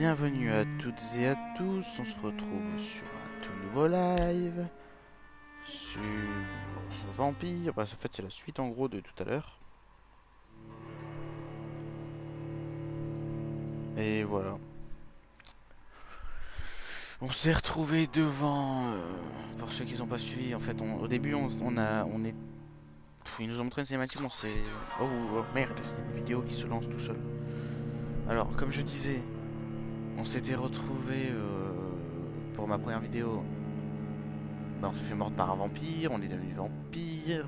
Bienvenue à toutes et à tous, on se retrouve sur un tout nouveau live sur Vampire. Bah, en fait c'est la suite en gros de tout à l'heure. Et voilà. On s'est retrouvé devant, pour ceux qui n'ont pas suivi, en fait au début ils nous ont montré une cinématique, on s'est... Oh merde, il y a une vidéo qui se lance tout seul. Alors comme je disais, on s'était retrouvé pour ma première vidéo. Bah, on s'est fait mordre par un vampire, on est devenu vampire.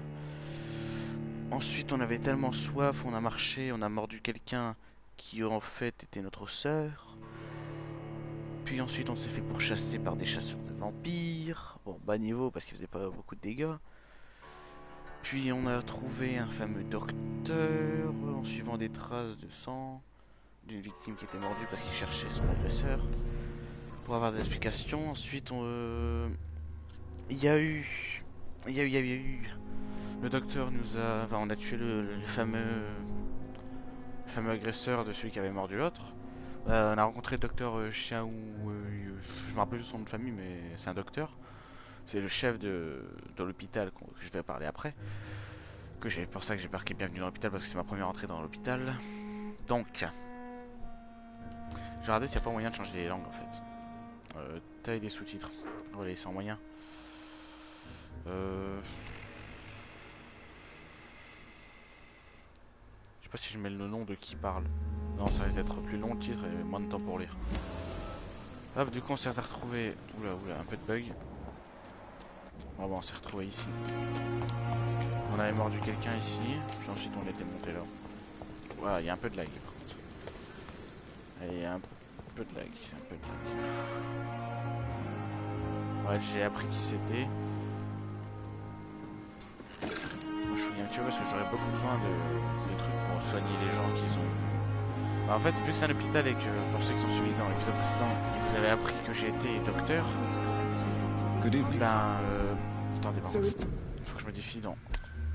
Ensuite on avait tellement soif, on a marché, on a mordu quelqu'un qui en fait était notre sœur. Puis ensuite on s'est fait pourchasser par des chasseurs de vampires. Bon, bas niveau parce qu'il faisait pas beaucoup de dégâts. Puis on a trouvé un fameux docteur en suivant des traces de sang d'une victime qui était mordue parce qu'il cherchait son agresseur. Pour avoir des explications. Ensuite il y a eu... Le docteur nous a... Enfin, on a tué le fameux agresseur de celui qui avait mordu l'autre. On a rencontré le docteur Chiaou... je me rappelle plus son nom de famille, mais c'est un docteur. C'est le chef de l'hôpital que je vais parler après. C'est pour ça que j'ai marqué bienvenue dans l'hôpital, parce que c'est ma première entrée dans l'hôpital. Donc, je vais regarder s'il n'y a pas moyen de changer les langues en fait. Taille des sous-titres. On va laisser en moyen. Je sais pas si je mets le nom de qui parle. Non, ça risque d'être plus long le titre et moins de temps pour lire. Hop, du coup on s'est retrouvé... Oula, un peu de bug. Bon, on s'est retrouvé ici. On avait mordu quelqu'un ici, puis ensuite on était monté là. Voilà, il y a un peu de lag par contre. Il y a un peu de lag, Ouais, j'ai appris qui c'était. Moi je fouille un petit peu parce que j'aurais beaucoup besoin de trucs pour soigner les gens qui ont... Bah, en fait, vu que c'est un hôpital et que pour ceux qui sont suivis dans l'épisode précédent, ils vous avaient appris que j'ai été docteur. Attendez, par contre, il faut que je modifie dans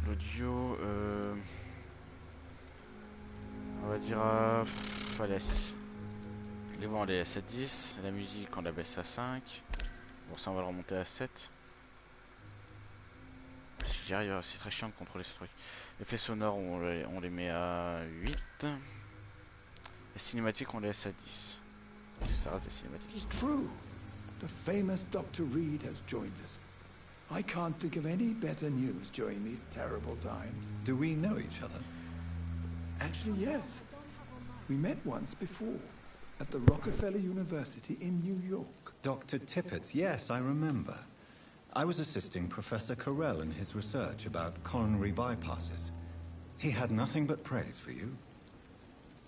l'audio. On va dire allez, à 6. Les voix on les laisse à 10. La musique on la baisse à 5. Bon, ça on va le remonter à 7. Si j'y arrive, c'est très chiant de contrôler ce truc. Effets sonores on les met à 8. Les cinématiques on les laisse à 10. Ça reste des cinématiques. It's true. The famous Dr. Reed has joined us. I can't think of any better news during these terrible times. Do we know each other? Actually, yes. We met once before, at the Rockefeller University in New York. Dr. Tippett, yes, I remember. I was assisting Professor Carell in his research about coronary bypasses. He had nothing but praise for you.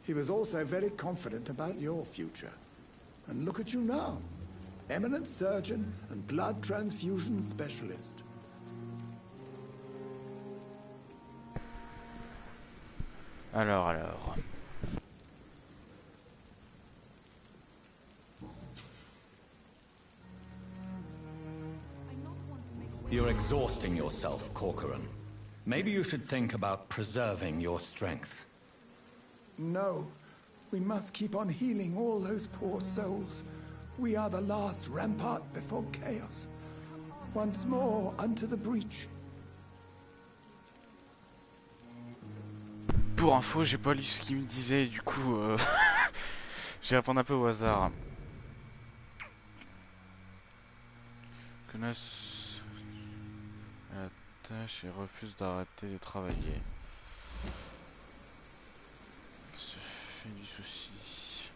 He was also very confident about your future. And look at you now. Eminent surgeon and blood transfusion specialist. Alors. You're exhausting yourself, Corcoran. Maybe you should think about preserving your strength. No, we must keep on healing all those poor souls. We are the last rampart before chaos. Once more, unto the breach. Pour info, j'ai pas lu ce qu'il me disait, du coup, j'ai répondu un peu au hasard. Connaisse la tâche et refuse d'arrêter de travailler. Se fait du souci.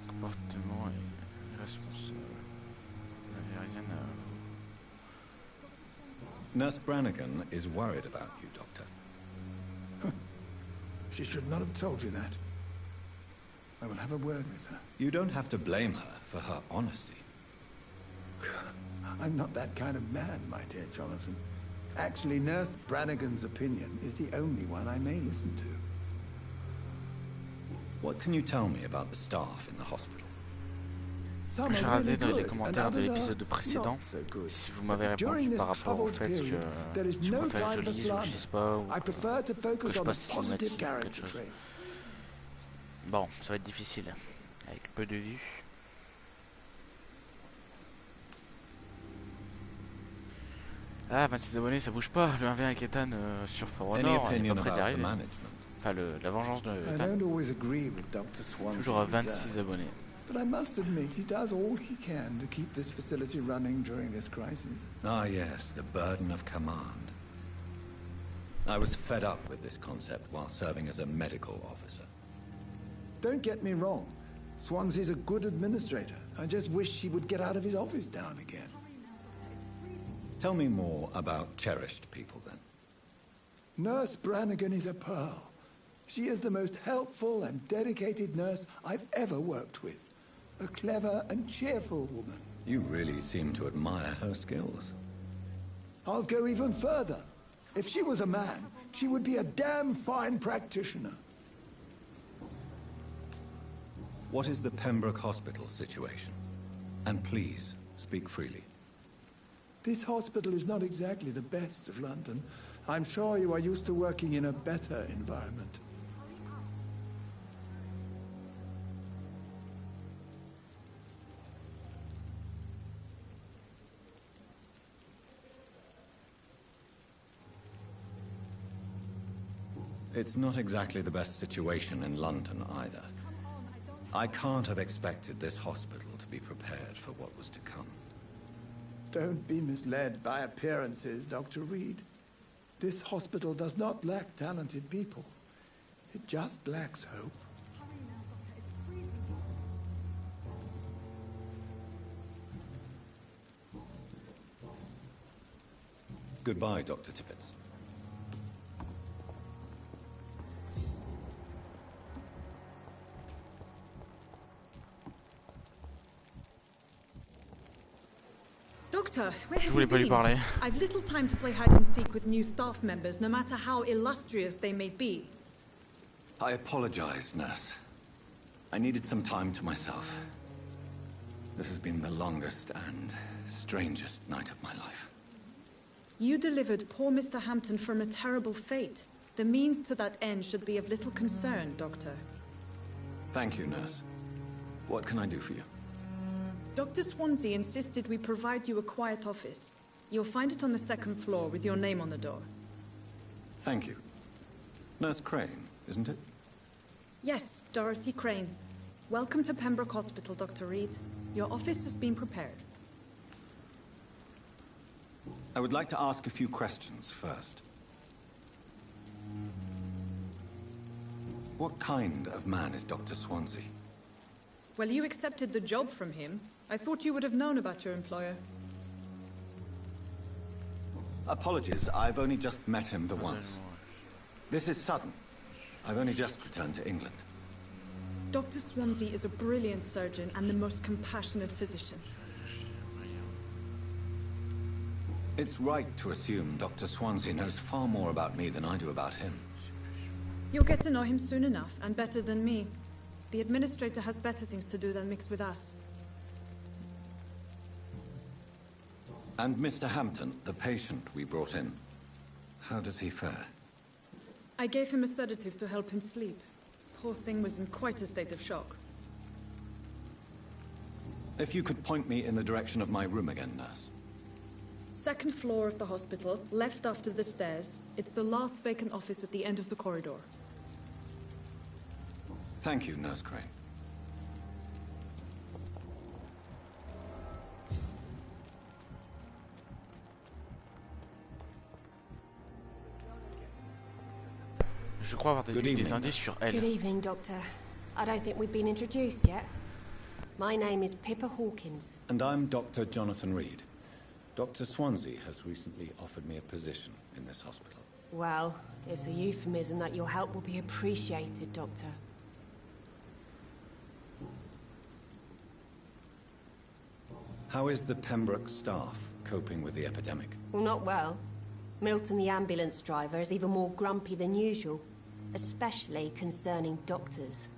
Comportement est responsable. Il n'y avait rien à... Nurse Brannigan is worried about you, Doctor. She should not have told you that. I will have a word with her. You don't have to blame her for her honesty. I'm not that kind of man, my dear Jonathan. Actually, Nurse Brannigan's opinion is the only one I may listen to. What can you tell me about the staff in the hospital? J'ai regardé dans les commentaires de l'épisode précédent si vous m'avez répondu par rapport au fait que je préfère que je lise ou que je lise pas, ou que je passe cinématique ou quelque chose. Bon, ça va être difficile. Avec peu de vues. Ah, 26 abonnés, ça bouge pas. Le 1v1 avec Ethan sur For Any Honor, il est opinion pas près d'y about the arriver. management? Enfin, la vengeance de I Ethan. don't always agree with Dr. Swan's Toujours à 26 reserve, abonnés. but I must admit he does all he can to keep this facility running during this crisis. Ah, yes, the burden of command. I was fed up with this concept while serving as a medical officer. Don't get me wrong. Swansea's a good administrator. I just wish he would get out of his office now and again. Tell me more about cherished people, then. Nurse Brannigan is a pearl. She is the most helpful and dedicated nurse I've ever worked with. A clever and cheerful woman. You really seem to admire her skills. I'll go even further. If she was a man, she would be a damn fine practitioner. What is the Pembroke Hospital situation? And please, speak freely. This hospital is not exactly the best of London. I'm sure you are used to working in a better environment. It's not exactly the best situation in London either. I can't have expected this hospital to be prepared for what was to come. Don't be misled by appearances, Dr. Reed. This hospital does not lack talented people. It just lacks hope. Goodbye, Dr. Tippett. Doctor, where Je have voulais you pas lui been? parler. I've little time to play hide and seek with new staff members, no matter how illustrious they may be. I apologize, nurse. I needed some time to myself. This has been the longest and strangest night of my life. You delivered poor Mr. Hampton from a terrible fate. The means to that end should be of little concern, Doctor. Thank you, nurse. What can I do for you? Dr. Swansea insisted we provide you a quiet office. You'll find it on the second floor with your name on the door. Thank you. Nurse Crane, isn't it? Yes, Dorothy Crane. Welcome to Pembroke Hospital, Dr. Reed. Your office has been prepared. I would like to ask a few questions first. What kind of man is Dr. Swansea? Well, you accepted the job from him. I thought you would have known about your employer. Apologies, I've only just met him the once. This is sudden. I've only just returned to England. Dr. Swansea is a brilliant surgeon and the most compassionate physician. It's right to assume Dr. Swansea knows far more about me than I do about him. You'll get to know him soon enough, and better than me. The administrator has better things to do than mix with us. And Mr. Hampton, the patient we brought in, how does he fare? I gave him a sedative to help him sleep. Poor thing was in quite a state of shock. If you could point me in the direction of my room again, nurse. Second floor of the hospital, left after the stairs. It's the last vacant office at the end of the corridor. Thank you, Nurse Crane. Je crois avoir Good des evening. indices sur Good elle. evening, Doctor. I don't think we've been introduced yet. My name is Pippa Hawkins. And I'm Dr. Jonathan Reed. Dr. Swansea has recently offered me a position in this hospital. Well, it's a euphemism that your help will be appreciated, Doctor. How is the Pembroke staff coping with the epidemic? Well, not well. Milton, the ambulance driver, is even more grumpy than usual, especially concerning doctors.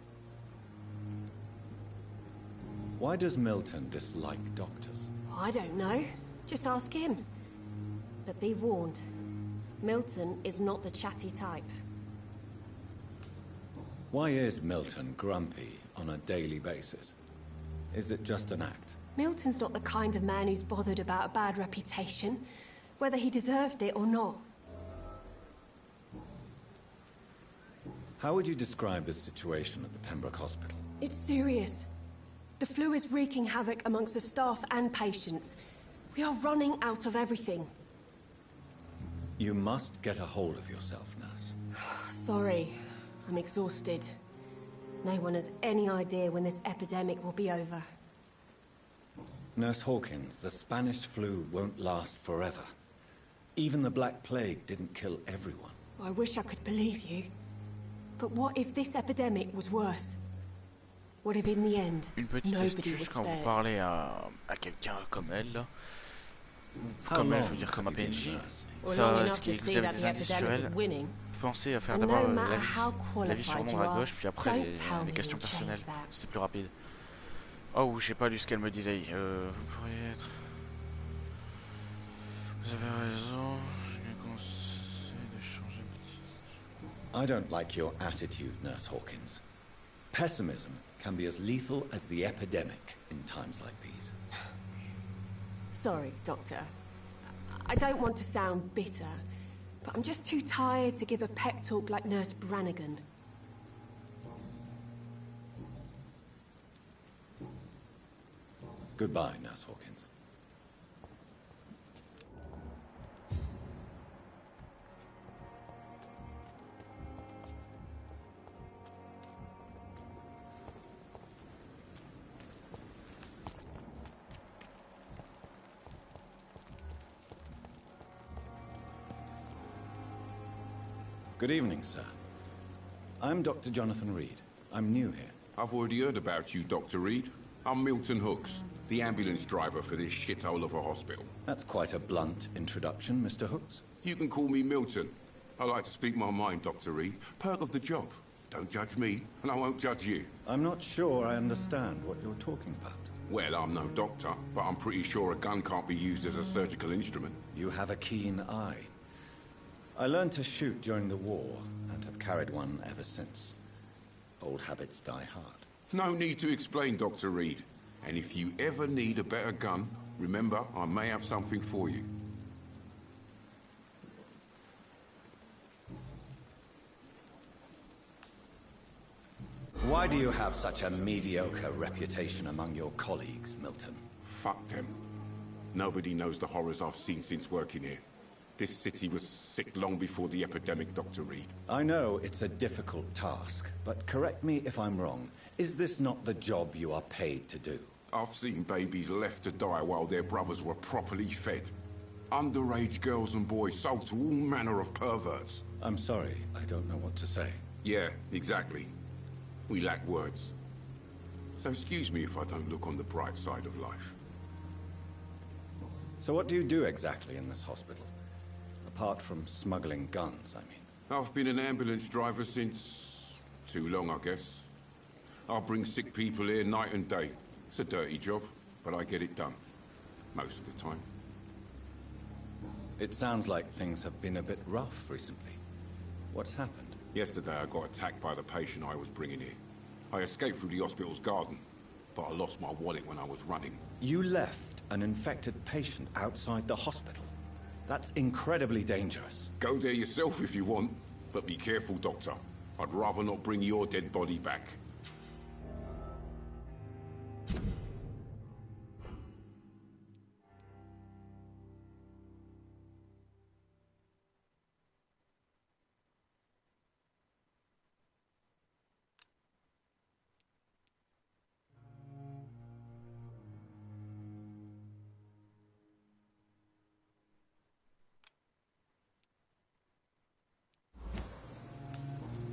Why does Milton dislike doctors? I don't know. Just ask him. But be warned, Milton is not the chatty type. Why is Milton grumpy on a daily basis. Is it just an act? Milton's not the kind of man who's bothered about a bad reputation, whether he deserved it or not. How would you describe the situation at the Pembroke Hospital? It's serious. The flu is wreaking havoc amongst the staff and patients. We are running out of everything. You must get a hold of yourself, nurse. Sorry, I'm exhausted. No one has any idea when this epidemic will be over. Nurse Hawkins, the Spanish flu won't last forever. Even the Black Plague didn't kill everyone. I wish I could believe you. But what if this epidemic was worse? What if in the end, Une petite nobody was astuce quand vous spared? parlez à quelqu'un comme elle, là. Comme elle, je veux dire comme un PNJ. Well, long Ça, enough ce qui to est que vous see avez that des the indices sur epidemic elle, is winning. pensez à faire And d'abord no matter l'avis how sur qualified le you nombre à are, gauche, puis après don't tell les me questions you'll personnelles. change that. C'est plus rapide. Oh, j'ai pas lu ce qu'elle me disait. Vous pourriez être... Vous avez raison, je lui conseille de changer de... I don't like your attitude, Nurse Hawkins. Pessimism can be as lethal as the epidemic in times like these. Sorry, Doctor. I don't want to sound bitter, but I'm just too tired to give a pep talk like Nurse Brannigan. Goodbye, Nurse Hawkins. Good evening, sir. I'm Dr. Jonathan Reed. I'm new here. I've already heard about you, Dr. Reed. I'm Milton Hooks, the ambulance driver for this shithole of a hospital. That's quite a blunt introduction, Mr. Hooks. You can call me Milton. I like to speak my mind, Dr. Reed. Perk of the job. Don't judge me, and I won't judge you. I'm not sure I understand what you're talking about. Well, I'm no doctor, but I'm pretty sure a gun can't be used as a surgical instrument. You have a keen eye. I learned to shoot during the war, and have carried one ever since. Old habits die hard. No need to explain, Dr. Reed. And if you ever need a better gun, remember, I may have something for you. Why do you have such a mediocre reputation among your colleagues, Milton? Fuck them. Nobody knows the horrors I've seen since working here. This city was sick long before the epidemic, Dr. Reed. I know it's a difficult task, but correct me if I'm wrong. Is this not the job you are paid to do? I've seen babies left to die while their brothers were properly fed. Underage girls and boys sold to all manner of perverts. I'm sorry, I don't know what to say. Yeah, exactly. We lack words. So excuse me if I don't look on the bright side of life. So what do you do exactly in this hospital? Apart from smuggling guns, I mean. I've been an ambulance driver since... too long, I guess. I bring sick people here night and day. It's a dirty job, but I get it done. Most of the time. It sounds like things have been a bit rough recently. What's happened? Yesterday I got attacked by the patient I was bringing here. I escaped through the hospital's garden, but I lost my wallet when I was running. You left an infected patient outside the hospital? That's incredibly dangerous. Go there yourself if you want, but be careful, Doctor. I'd rather not bring your dead body back.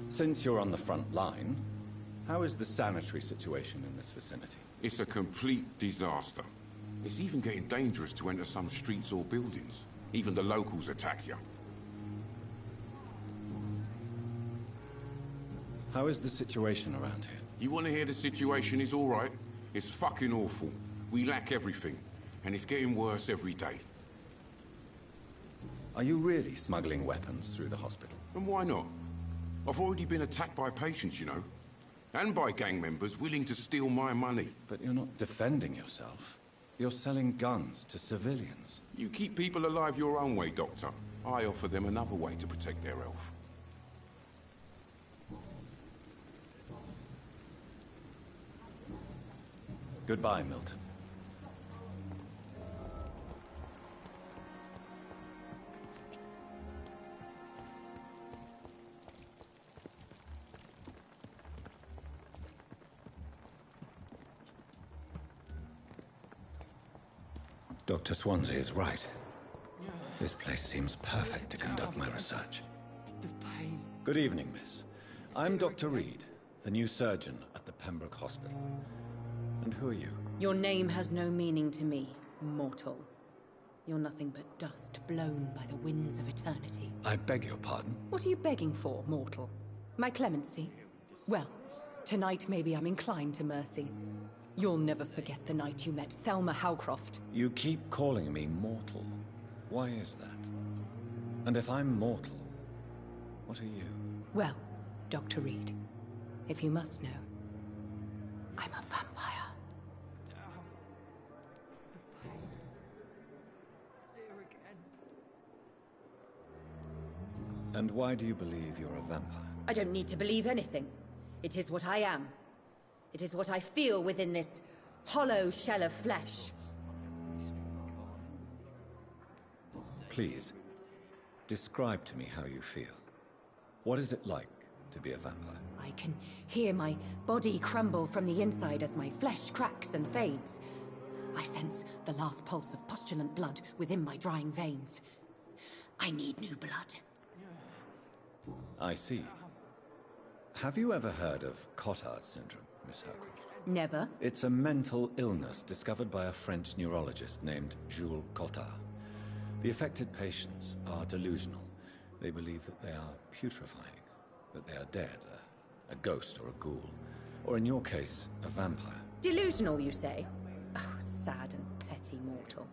Since you're on the front line, how is the sanitary situation in this vicinity? It's a complete disaster. It's even getting dangerous to enter some streets or buildings. Even the locals attack you. How is the situation around here? You want to hear the situation is all right? It's fucking awful. We lack everything, and it's getting worse every day. Are you really smuggling weapons through the hospital? And why not? I've already been attacked by patients, you know. And by gang members willing to steal my money. But you're not defending yourself. You're selling guns to civilians. You keep people alive your own way, Doctor. I offer them another way to protect their health. Goodbye, Milton. Dr. Swansea is right. This place seems perfect to conduct my research. Good evening, miss. I'm Dr. Reed, the new surgeon at the Pembroke Hospital. And who are you? Your name has no meaning to me, mortal. You're nothing but dust blown by the winds of eternity. I beg your pardon? What are you begging for, mortal? My clemency? Well, tonight maybe I'm inclined to mercy. You'll never forget the night you met Thelma Howcroft. You keep calling me mortal. Why is that? And if I'm mortal, what are you? Well, Dr. Reed, if you must know, I'm a vampire. And why do you believe you're a vampire? I don't need to believe anything. It is what I am. It is what I feel within this hollow shell of flesh. Please, describe to me how you feel. What is it like to be a vampire? I can hear my body crumble from the inside as my flesh cracks and fades. I sense the last pulse of postulant blood within my drying veins. I need new blood. I see. Have you ever heard of Cotard syndrome, Miss Howcroft? Never. It's a mental illness discovered by a French neurologist named Jules Cotard. The affected patients are delusional. They believe that they are putrefying, that they are dead, a ghost or a ghoul, or in your case, a vampire. Delusional, you say? Oh, sad and petty mortal.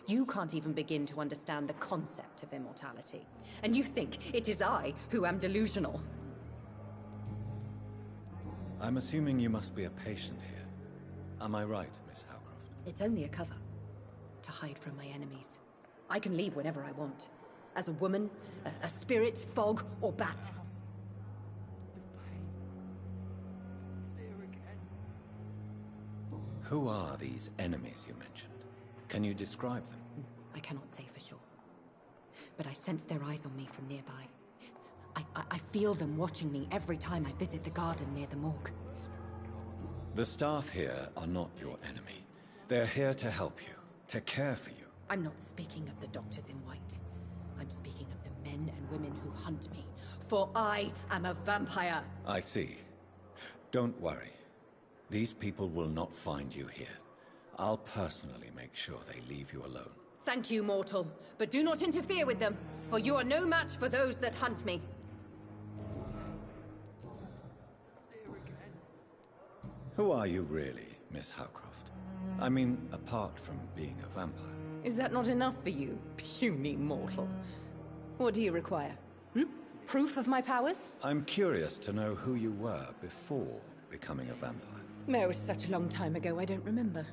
You can't even begin to understand the concept of immortality. And you think it is I who am delusional. I'm assuming you must be a patient here. Am I right, Miss Howcroft? It's only a cover. To hide from my enemies. I can leave whenever I want. As a woman, a spirit, fog, or bat. Who are these enemies you mentioned? Can you describe them? I cannot say for sure. But I sense their eyes on me from nearby. I feel them watching me every time I visit the garden near the morgue. The staff here are not your enemy. They're here to help you, to care for you. I'm not speaking of the doctors in white. I'm speaking of the men and women who hunt me. For I am a vampire. I see. Don't worry. These people will not find you here. I'll personally make sure they leave you alone. Thank you, mortal. But do not interfere with them, for you are no match for those that hunt me. Who are you really, Miss Howcroft? I mean, apart from being a vampire. Is that not enough for you, puny mortal? What do you require? Proof of my powers? I'm curious to know who you were before becoming a vampire. It was such a long time ago, I don't remember.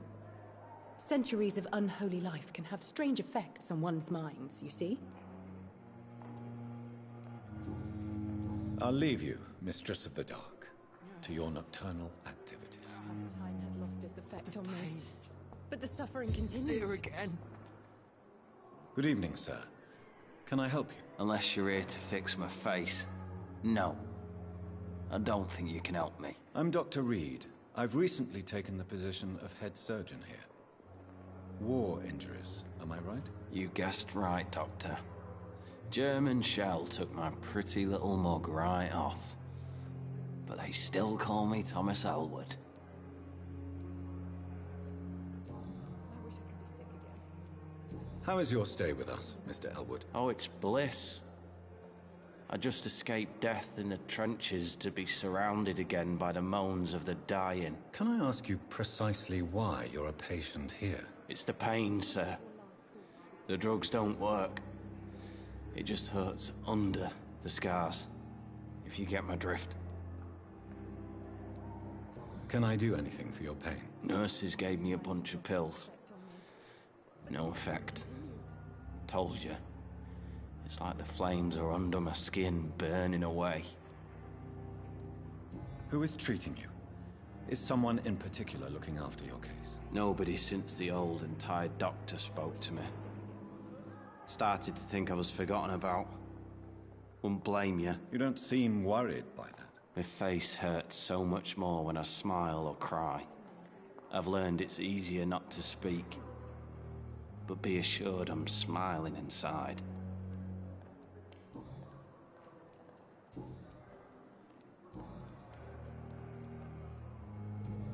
Centuries of unholy life can have strange effects on one's minds, you see? I'll leave you, Mistress of the Dark, to your nocturnal activities. Time has lost its effect on me. But the suffering continues. Here again. Good evening, sir. Can I help you? Unless you're here to fix my face. No. I don't think you can help me. I'm Dr. Reed. I've recently taken the position of head surgeon here. War injuries, am I right? You guessed right, Doctor. German shell took my pretty little mug right off. But they still call me Thomas Elwood. How is your stay with us, Mr. Elwood? Oh, it's bliss. I just escaped death in the trenches to be surrounded again by the moans of the dying. Can I ask you precisely why you're a patient here? It's the pain, sir. The drugs don't work. It just hurts under the scars, if you get my drift. Can I do anything for your pain? Nurses gave me a bunch of pills. No effect. Told you. It's like the flames are under my skin, burning away. Who is treating you? Is someone in particular looking after your case? Nobody since the old and tired doctor spoke to me. Started to think I was forgotten about. Wouldn't blame you. You don't seem worried by that. My face hurts so much more when I smile or cry. I've learned it's easier not to speak. But be assured I'm smiling inside.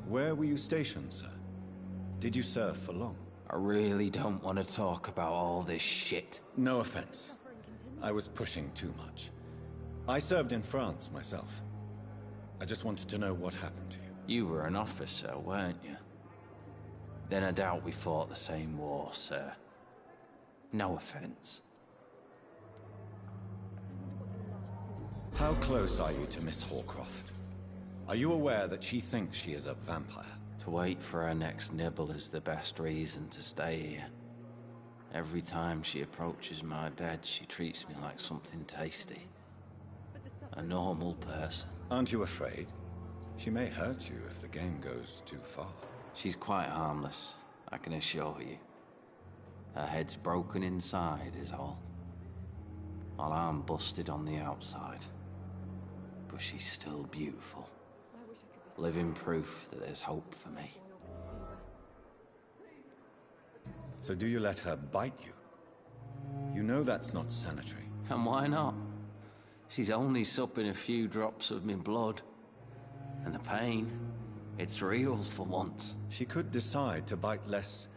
Where were you stationed, sir? Did you serve for long? I really don't want to talk about all this shit. No offense. I was pushing too much. I served in France myself. I just wanted to know what happened to you. You were an officer, weren't you? Then I doubt we fought the same war, sir. No offense. How close are you to Miss Horcroft? Are you aware that she thinks she is a vampire? To wait for her next nibble is the best reason to stay here. Every time she approaches my bed, she treats me like something tasty. A normal person. Aren't you afraid? She may hurt you if the game goes too far. She's quite harmless, I can assure you. Her head's broken inside is all. While I'm busted on the outside. But she's still beautiful. Living proof that there's hope for me. So do you let her bite you? You know that's not sanitary. And why not? She's only supping a few drops of me blood. And the pain, it's real for once. She could decide to bite less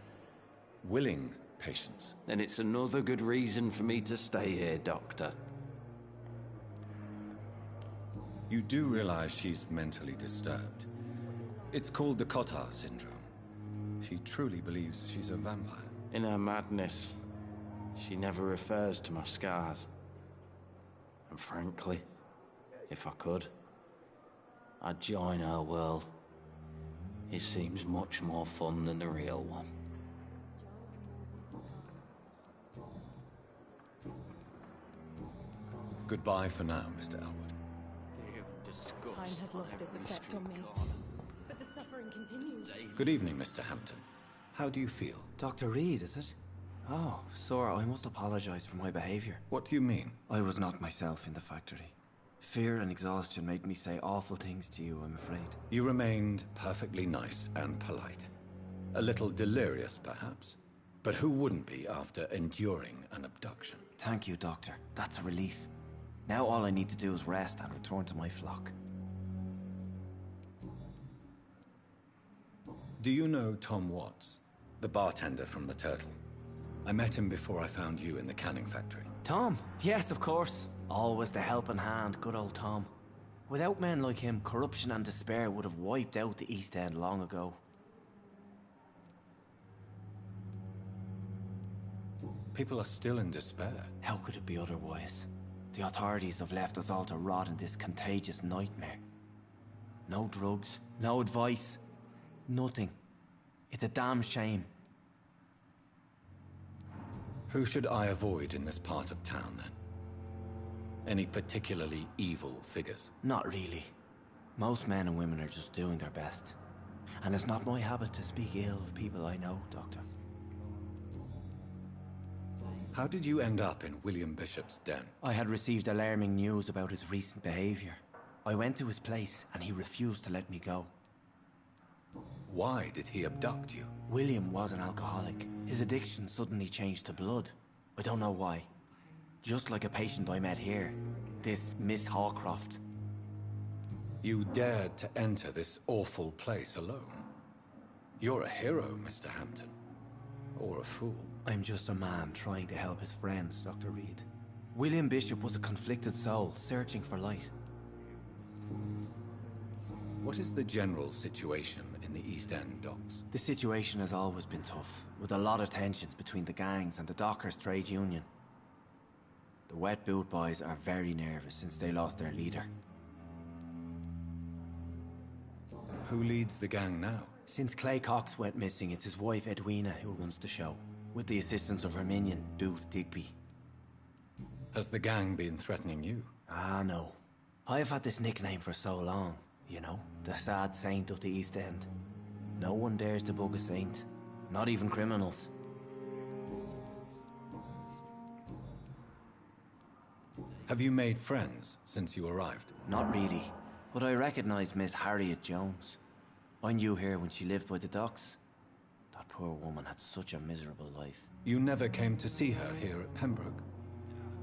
willing patients. Then it's another good reason for me to stay here, Doctor. You do realize she's mentally disturbed. It's called the Cotard syndrome. She truly believes she's a vampire. In her madness, she never refers to my scars. And frankly, if I could, I'd join her world. It seems much more fun than the real one. Goodbye for now, Mr. Elwood. Time has lost its effect on me. But the suffering continues. Good evening, Mr. Hampton. How do you feel? Dr. Reed, is it? Oh, Sora, I must apologize for my behavior. What do you mean? I was not myself in the factory. Fear and exhaustion made me say awful things to you, I'm afraid. You remained perfectly nice and polite. A little delirious, perhaps. But who wouldn't be after enduring an abduction? Thank you, Doctor. That's a relief. Now all I need to do is rest and return to my flock. Do you know Tom Watts, the bartender from the Turtle? I met him before I found you in the canning factory. Tom? Yes, of course. Always the helping hand, good old Tom. Without men like him, corruption and despair would have wiped out the East End long ago. People are still in despair. How could it be otherwise? The authorities have left us all to rot in this contagious nightmare. No drugs, no advice, nothing. It's a damn shame. Who should I avoid in this part of town, then? Any particularly evil figures? Not really. Most men and women are just doing their best. And it's not my habit to speak ill of people I know, Doctor. How did you end up in William Bishop's den? I had received alarming news about his recent behavior. I went to his place and he refused to let me go. Why did he abduct you? William was an alcoholic. His addiction suddenly changed to blood. I don't know why. Just like a patient I met here. This Miss Horcroft. You dared to enter this awful place alone. You're a hero, Mr. Hampton. Or a fool. I'm just a man trying to help his friends, Dr. Reed. William Bishop was a conflicted soul, searching for light. What is the general situation in the East End docks? The situation has always been tough, with a lot of tensions between the gangs and the dockers' trade union. The Wet Boot Boys are very nervous since they lost their leader. Who leads the gang now? Since Clay Cox went missing, it's his wife Edwina who runs the show, with the assistance of her minion, Dooth Digby. Has the gang been threatening you? Ah, no. I've had this nickname for so long, you know, the sad saint of the East End. No one dares to bug a saint, not even criminals. Have you made friends since you arrived? Not really, but I recognize Miss Harriet Jones. I knew her when she lived by the docks. That poor woman had such a miserable life. You never came to see her here at Pembroke?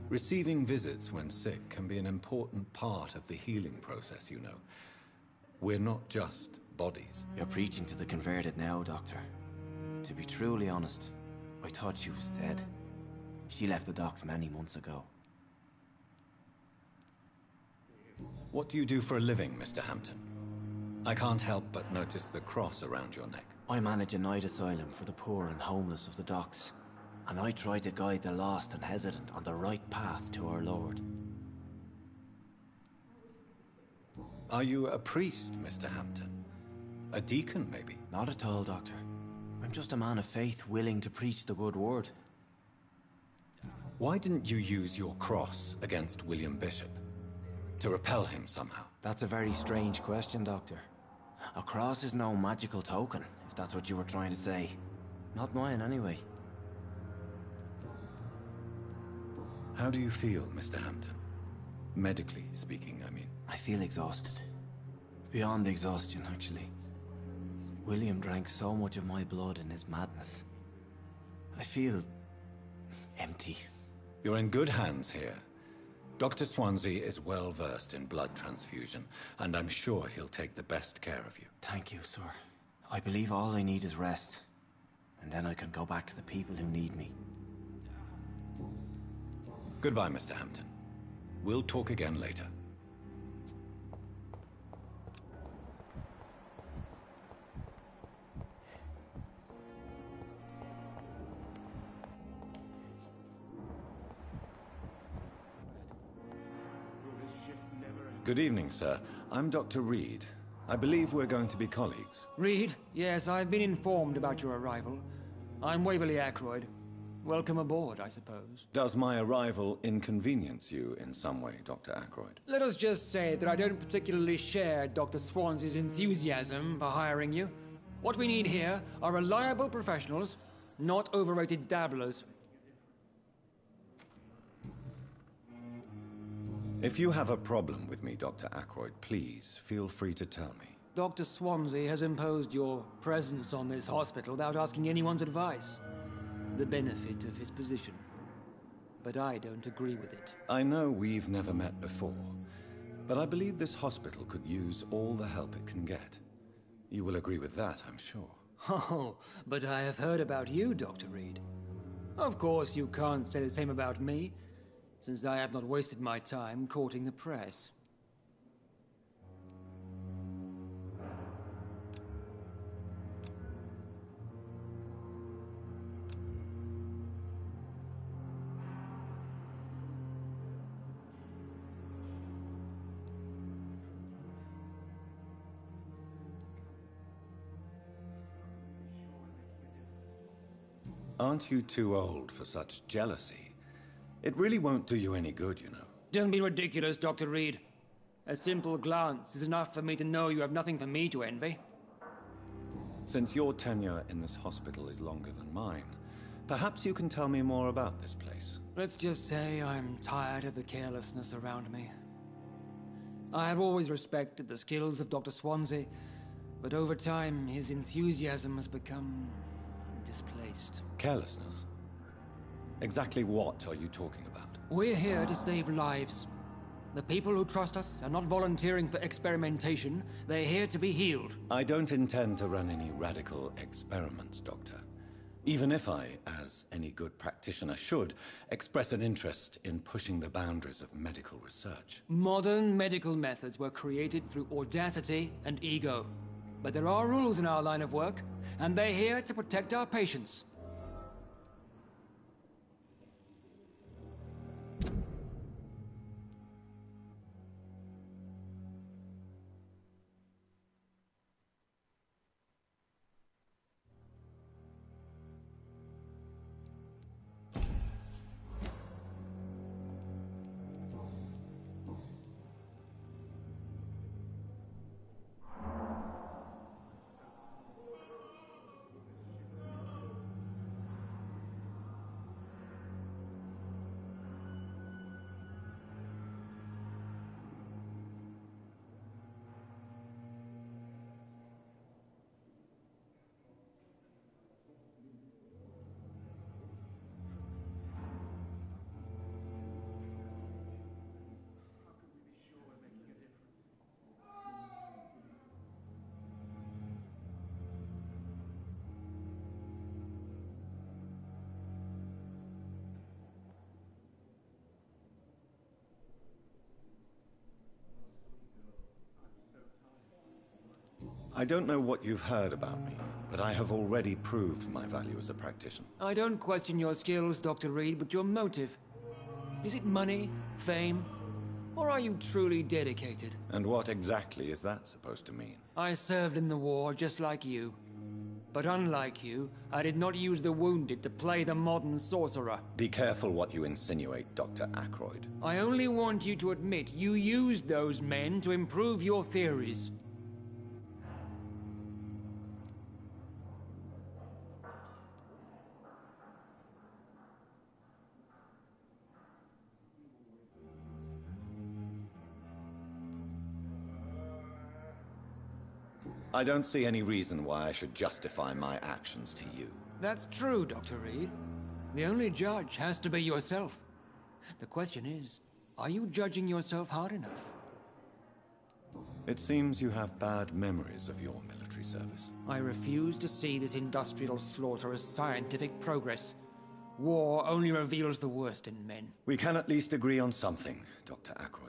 Receiving visits when sick can be an important part of the healing process, you know. We're not just bodies. You're preaching to the converted now, Doctor. To be truly honest, I thought she was dead. She left the docks many months ago. What do you do for a living, Mr. Hampton? I can't help but notice the cross around your neck. I manage a night asylum for the poor and homeless of the docks, and I try to guide the lost and hesitant on the right path to our Lord. Are you a priest, Mr. Hampton? A deacon, maybe? Not at all, Doctor. I'm just a man of faith willing to preach the good word. Why didn't you use your cross against William Bishop? To repel him somehow? That's a very strange question, Doctor. A cross is no magical token, if that's what you were trying to say. Not mine, anyway. How do you feel, Mr. Hampton? Medically speaking, I mean. I feel exhausted. Beyond exhaustion, actually. William drank so much of my blood in his madness. I feel empty. You're in good hands here. Dr. Swansea is well versed in blood transfusion, and I'm sure he'll take the best care of you. Thank you, sir. I believe all I need is rest, and then I can go back to the people who need me. Goodbye, Mr. Hampton. We'll talk again later. Good evening, sir. I'm Dr. Reed. I believe we're going to be colleagues. Reed? Yes, I've been informed about your arrival. I'm Waverly Ackroyd. Welcome aboard, I suppose. Does my arrival inconvenience you in some way, Dr. Ackroyd? Let us just say that I don't particularly share Dr. Swansea's enthusiasm for hiring you. What we need here are reliable professionals, not overrated dabblers. If you have a problem with me, Dr. Ackroyd, please feel free to tell me. Dr. Swansea has imposed your presence on this hospital without asking anyone's advice. The benefit of his position. But I don't agree with it. I know we've never met before, but I believe this hospital could use all the help it can get. You will agree with that, I'm sure. Oh, but I have heard about you, Dr. Reed. Of course, you can't say the same about me, since I have not wasted my time courting the press. Aren't you too old for such jealousy? It really won't do you any good, you know. Don't be ridiculous, Dr. Reed. A simple glance is enough for me to know you have nothing for me to envy. Since your tenure in this hospital is longer than mine, perhaps you can tell me more about this place. Let's just say I'm tired of the carelessness around me. I have always respected the skills of Dr. Swansea, but over time his enthusiasm has become displaced. Carelessness? Exactly what are you talking about? We're here to save lives. The people who trust us are not volunteering for experimentation. They're here to be healed. I don't intend to run any radical experiments, Doctor. Even if I, as any good practitioner should, express an interest in pushing the boundaries of medical research. Modern medical methods were created through audacity and ego. But there are rules in our line of work, and they're here to protect our patients. I don't know what you've heard about me, but I have already proved my value as a practitioner. I don't question your skills, Dr. Reed, but your motive. Is it money, fame, or are you truly dedicated? And what exactly is that supposed to mean? I served in the war just like you. But unlike you, I did not use the wounded to play the modern sorcerer. Be careful what you insinuate, Dr. Ackroyd. I only want you to admit you used those men to improve your theories. I don't see any reason why I should justify my actions to you. That's true, Dr. Reed. The only judge has to be yourself. The question is, are you judging yourself hard enough? It seems you have bad memories of your military service. I refuse to see this industrial slaughter as scientific progress. War only reveals the worst in men. We can at least agree on something, Dr. Ackroyd.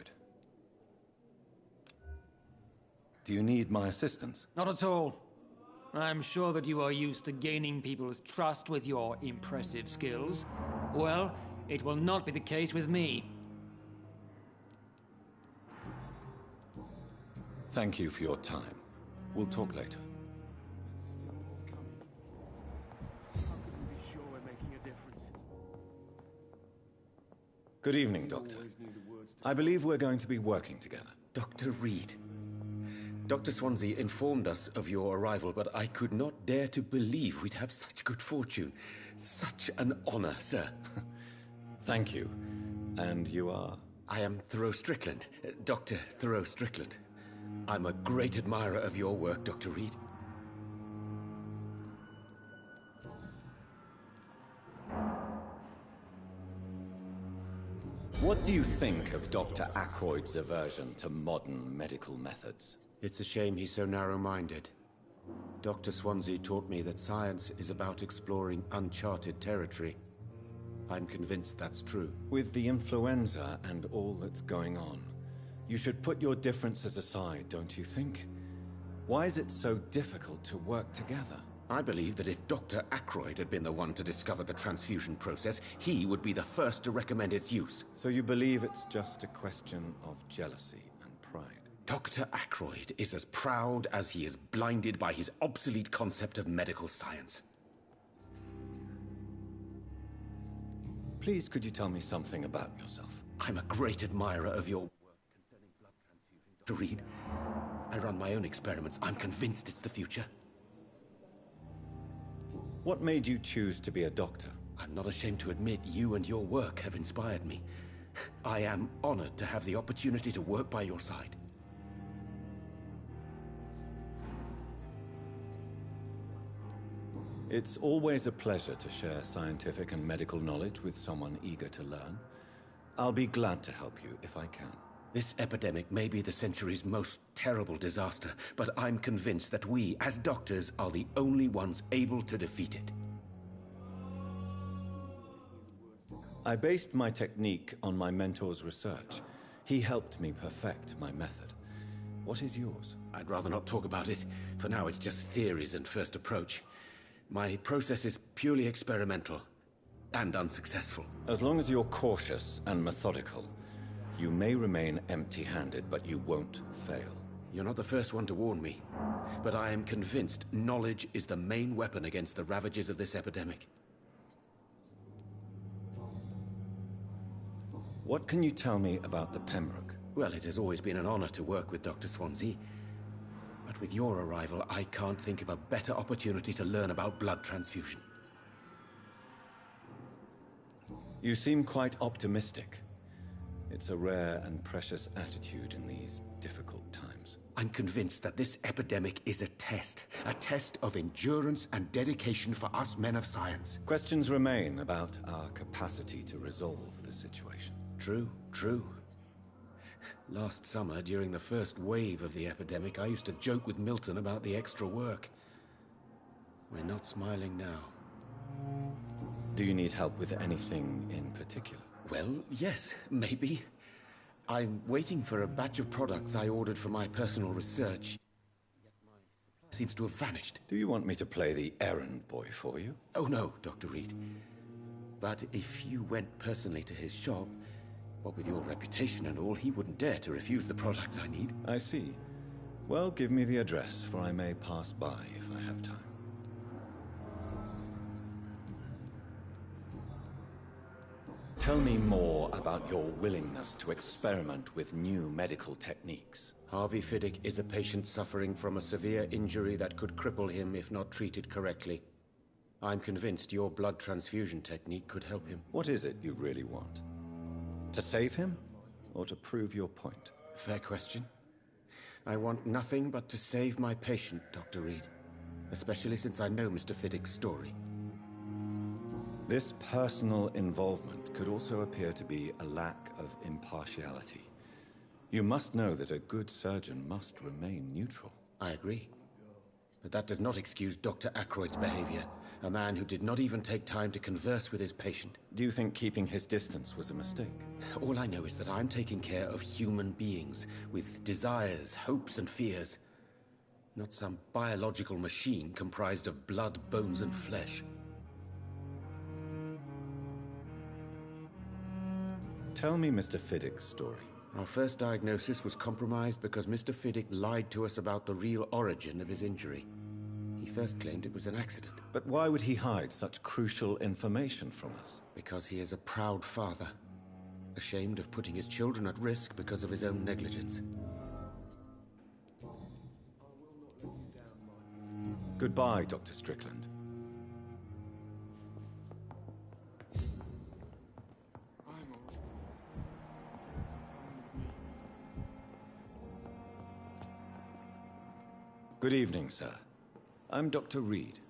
Do you need my assistance? Not at all. I'm sure that you are used to gaining people's trust with your impressive skills. Well, it will not be the case with me. Thank you for your time. We'll talk later. Good evening, Doctor. I believe we're going to be working together. Dr. Reed. Dr. Swansea informed us of your arrival, but I could not dare to believe we'd have such good fortune. Such an honor, sir. Thank you. And you are? I am Thoreau Strickland, Dr. Thoreau Strickland. I'm a great admirer of your work, Dr. Reed. What do you think of Dr. Ackroyd's aversion to modern medical methods? It's a shame he's so narrow-minded. Dr. Swansea taught me that science is about exploring uncharted territory. I'm convinced that's true. With the influenza and all that's going on, you should put your differences aside, don't you think? Why is it so difficult to work together? I believe that if Dr. Ackroyd had been the one to discover the transfusion process, he would be the first to recommend its use. So you believe it's just a question of jealousy and pride? Dr. Ackroyd is as proud as he is blinded by his obsolete concept of medical science. Please, could you tell me something about yourself? I'm a great admirer of your work concerning blood transfusion, Dr. Reed. I run my own experiments. I'm convinced it's the future. What made you choose to be a doctor? I'm not ashamed to admit you and your work have inspired me. I am honored to have the opportunity to work by your side. It's always a pleasure to share scientific and medical knowledge with someone eager to learn. I'll be glad to help you if I can. This epidemic may be the century's most terrible disaster, but I'm convinced that we, as doctors, are the only ones able to defeat it. I based my technique on my mentor's research. He helped me perfect my method. What is yours? I'd rather not talk about it. For now, it's just theories and first approach. My process is purely experimental and unsuccessful. As long as you're cautious and methodical, you may remain empty-handed, but you won't fail. You're not the first one to warn me, but I am convinced knowledge is the main weapon against the ravages of this epidemic. What can you tell me about the Pembroke? Well, it has always been an honor to work with Dr. Swansea. But with your arrival, I can't think of a better opportunity to learn about blood transfusion. You seem quite optimistic. It's a rare and precious attitude in these difficult times. I'm convinced that this epidemic is a test of endurance and dedication for us men of science. Questions remain about our capacity to resolve the situation. True. Last summer, during the first wave of the epidemic, I used to joke with Milton about the extra work. We're not smiling now. Do you need help with anything in particular? Well, yes, maybe. I'm waiting for a batch of products I ordered for my personal research. Yet my seems to have vanished. Do you want me to play the errand boy for you? Oh no, Dr. Reed. But if you went personally to his shop, what with your reputation and all, he wouldn't dare to refuse the products I need. I see. Well, give me the address, for I may pass by if I have time. Tell me more about your willingness to experiment with new medical techniques. Harvey Fiddick is a patient suffering from a severe injury that could cripple him if not treated correctly. I'm convinced your blood transfusion technique could help him. What is it you really want? To save him, or to prove your point? Fair question. I want nothing but to save my patient, Dr. Reed. Especially since I know Mr. Fiddick's story. This personal involvement could also appear to be a lack of impartiality. You must know that a good surgeon must remain neutral. I agree. But that does not excuse Dr. Ackroyd's behavior. A man who did not even take time to converse with his patient. Do you think keeping his distance was a mistake? All I know is that I'm taking care of human beings with desires, hopes, and fears. Not some biological machine comprised of blood, bones, and flesh. Tell me Mr. Fiddick's story. Our first diagnosis was compromised because Mr. Fiddick lied to us about the real origin of his injury. He first claimed it was an accident. But why would he hide such crucial information from us? Because he is a proud father, ashamed of putting his children at risk because of his own negligence. Goodbye, Dr. Strickland. Good evening, sir. I'm Dr. Reed.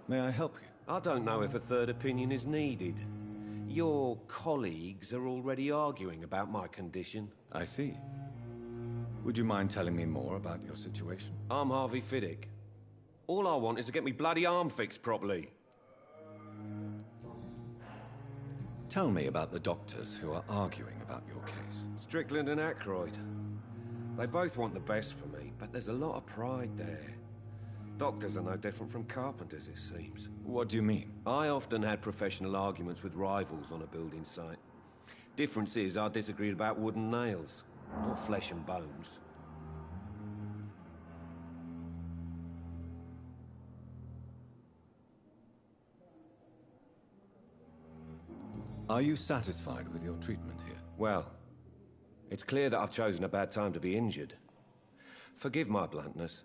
May I help you? I don't know if a third opinion is needed. Your colleagues are already arguing about my condition. I see. Would you mind telling me more about your situation? I'm Harvey Fiddick. All I want is to get me bloody arm fixed properly. Tell me about the doctors who are arguing about your case. Strickland and Ackroyd. They both want the best for me, but there's a lot of pride there. Doctors are no different from carpenters, it seems. What do you mean? I often had professional arguments with rivals on a building site. Difference is, I disagreed about wooden nails, not flesh and bones. Are you satisfied with your treatment here? Well, it's clear that I've chosen a bad time to be injured. Forgive my bluntness,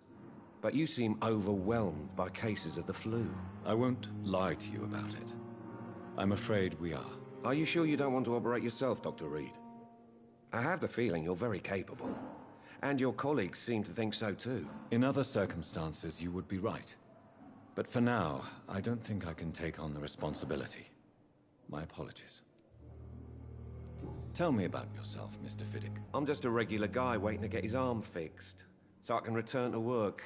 but you seem overwhelmed by cases of the flu. I won't lie to you about it. I'm afraid we are. Are you sure you don't want to operate yourself, Dr. Reed? I have the feeling you're very capable. And your colleagues seem to think so too. In other circumstances, you would be right. But for now, I don't think I can take on the responsibility. My apologies. Tell me about yourself, Mr. Fiddick. I'm just a regular guy waiting to get his arm fixed, so I can return to work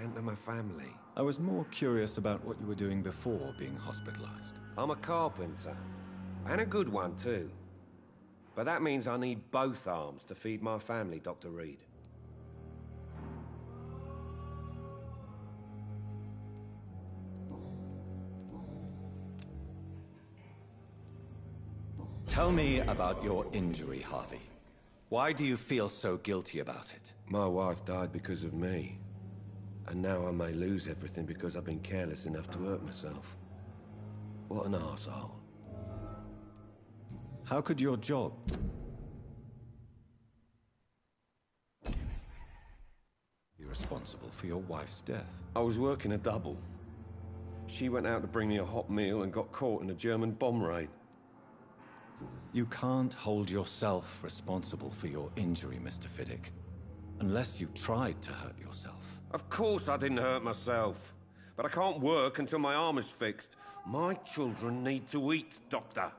and to my family. I was more curious about what you were doing before being hospitalized. I'm a carpenter, and a good one too. But that means I need both arms to feed my family, Dr. Reed. Tell me about your injury, Harvey. Why do you feel so guilty about it? My wife died because of me. And now I may lose everything because I've been careless enough to hurt myself. What an arsehole. How could your job be responsible for your wife's death? I was working a double. She went out to bring me a hot meal and got caught in a German bomb raid. You can't hold yourself responsible for your injury, Mr. Fiddick. Unless you tried to hurt yourself. Of course I didn't hurt myself. But I can't work until my arm is fixed. My children need to eat, Doctor.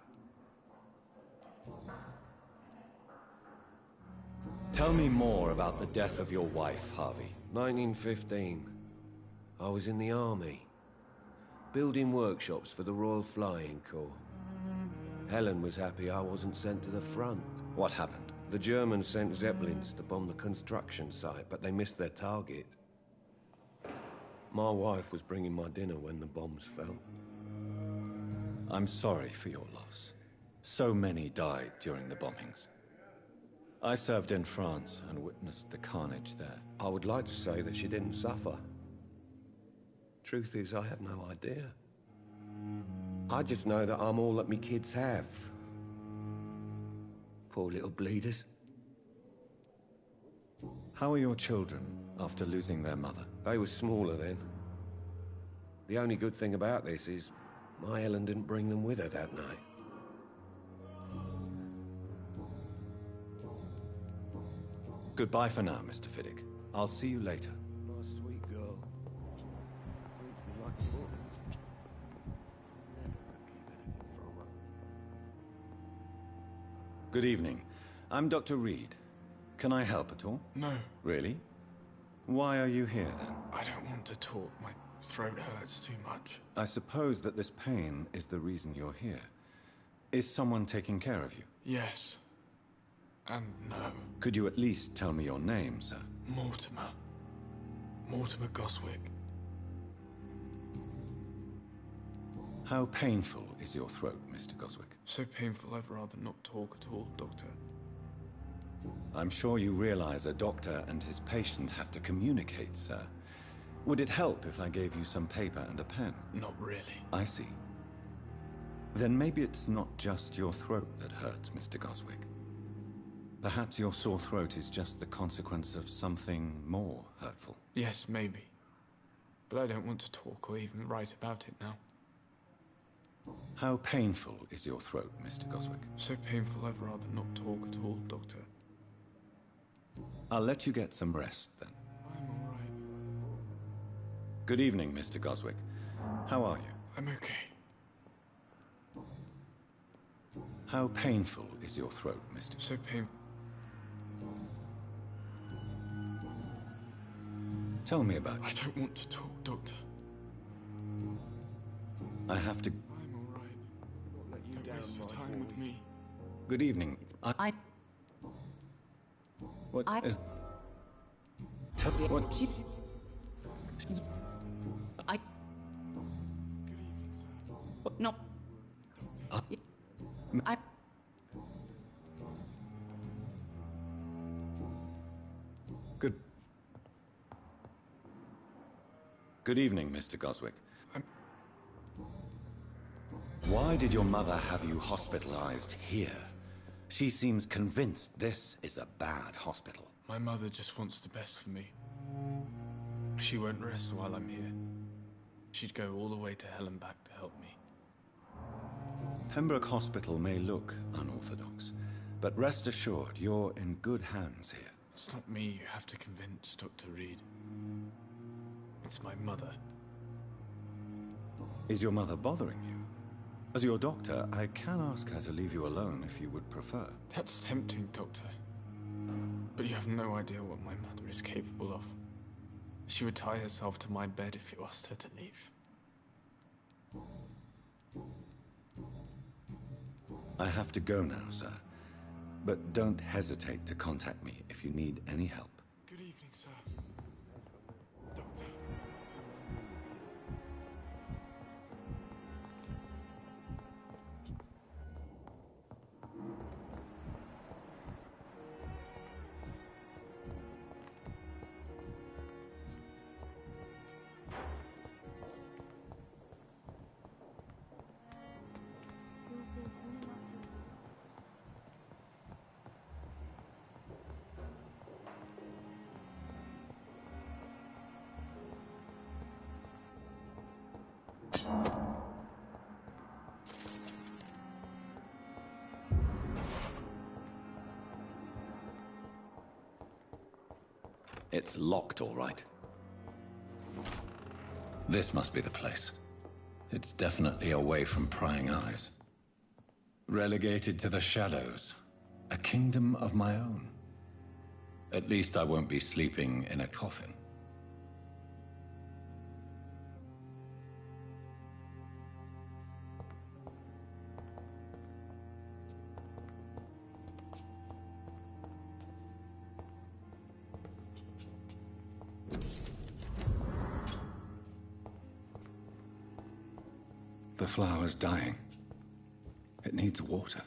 Tell me more about the death of your wife, Harvey. 1915. I was in the army. Building workshops for the Royal Flying Corps. Helen was happy I wasn't sent to the front. What happened? The Germans sent Zeppelins to bomb the construction site, but they missed their target. My wife was bringing my dinner when the bombs fell. I'm sorry for your loss. So many died during the bombings. I served in France and witnessed the carnage there. I would like to say that she didn't suffer. Truth is, I have no idea. I just know that I'm all that me kids have. Poor little bleeders. How are your children after losing their mother? They were smaller then. The only good thing about this is my Ellen didn't bring them with her that night. Goodbye for now, Mr. Fiddick. I'll see you later. My sweet girl. Treats me like a book. Good evening. I'm Dr. Reed. Can I help at all? No. Really? Why are you here, then? I don't want to talk. My throat hurts too much. I suppose that this pain is the reason you're here. Is someone taking care of you? Yes. And no. Could you at least tell me your name, sir? Mortimer. Mortimer Goswick. How painful is your throat, Mr. Goswick? So painful I'd rather not talk at all, Doctor. I'm sure you realize a doctor and his patient have to communicate, sir. Would it help if I gave you some paper and a pen? Not really. I see. Then maybe it's not just your throat that hurts, Mr. Goswick. Perhaps your sore throat is just the consequence of something more hurtful. Yes, maybe. But I don't want to talk or even write about it now. How painful is your throat, Mr. Goswick? So painful I'd rather not talk at all, Doctor. I'll let you get some rest, then. I'm all right. Good evening, Mr. Goswick. How are you? I'm okay. How painful is your throat, Mr. So painful. Tell me about it. I don't want to talk, Doctor. I have to... I'm all right. Don't waste your time with me. Good evening. I... What I... is... Tell me what... I... No. I... Good... Good evening, Mr. Goswick. Why did your mother have you hospitalized here? She seems convinced this is a bad hospital. My mother just wants the best for me. She won't rest while I'm here. She'd go all the way to hell and back to help me. Pembroke Hospital may look unorthodox, but rest assured you're in good hands here. It's not me you have to convince, Dr. Reed. It's my mother. Is your mother bothering you? As your doctor, I can ask her to leave you alone if you would prefer. That's tempting, Doctor. But you have no idea what my mother is capable of. She would tie herself to my bed if you asked her to leave. I have to go now, sir. But don't hesitate to contact me if you need any help. Good evening, sir. Doctor. It's locked, all right. This must be the place. It's definitely away from prying eyes. Relegated to the shadows. A kingdom of my own. At least I won't be sleeping in a coffin. The flower's dying. It needs water.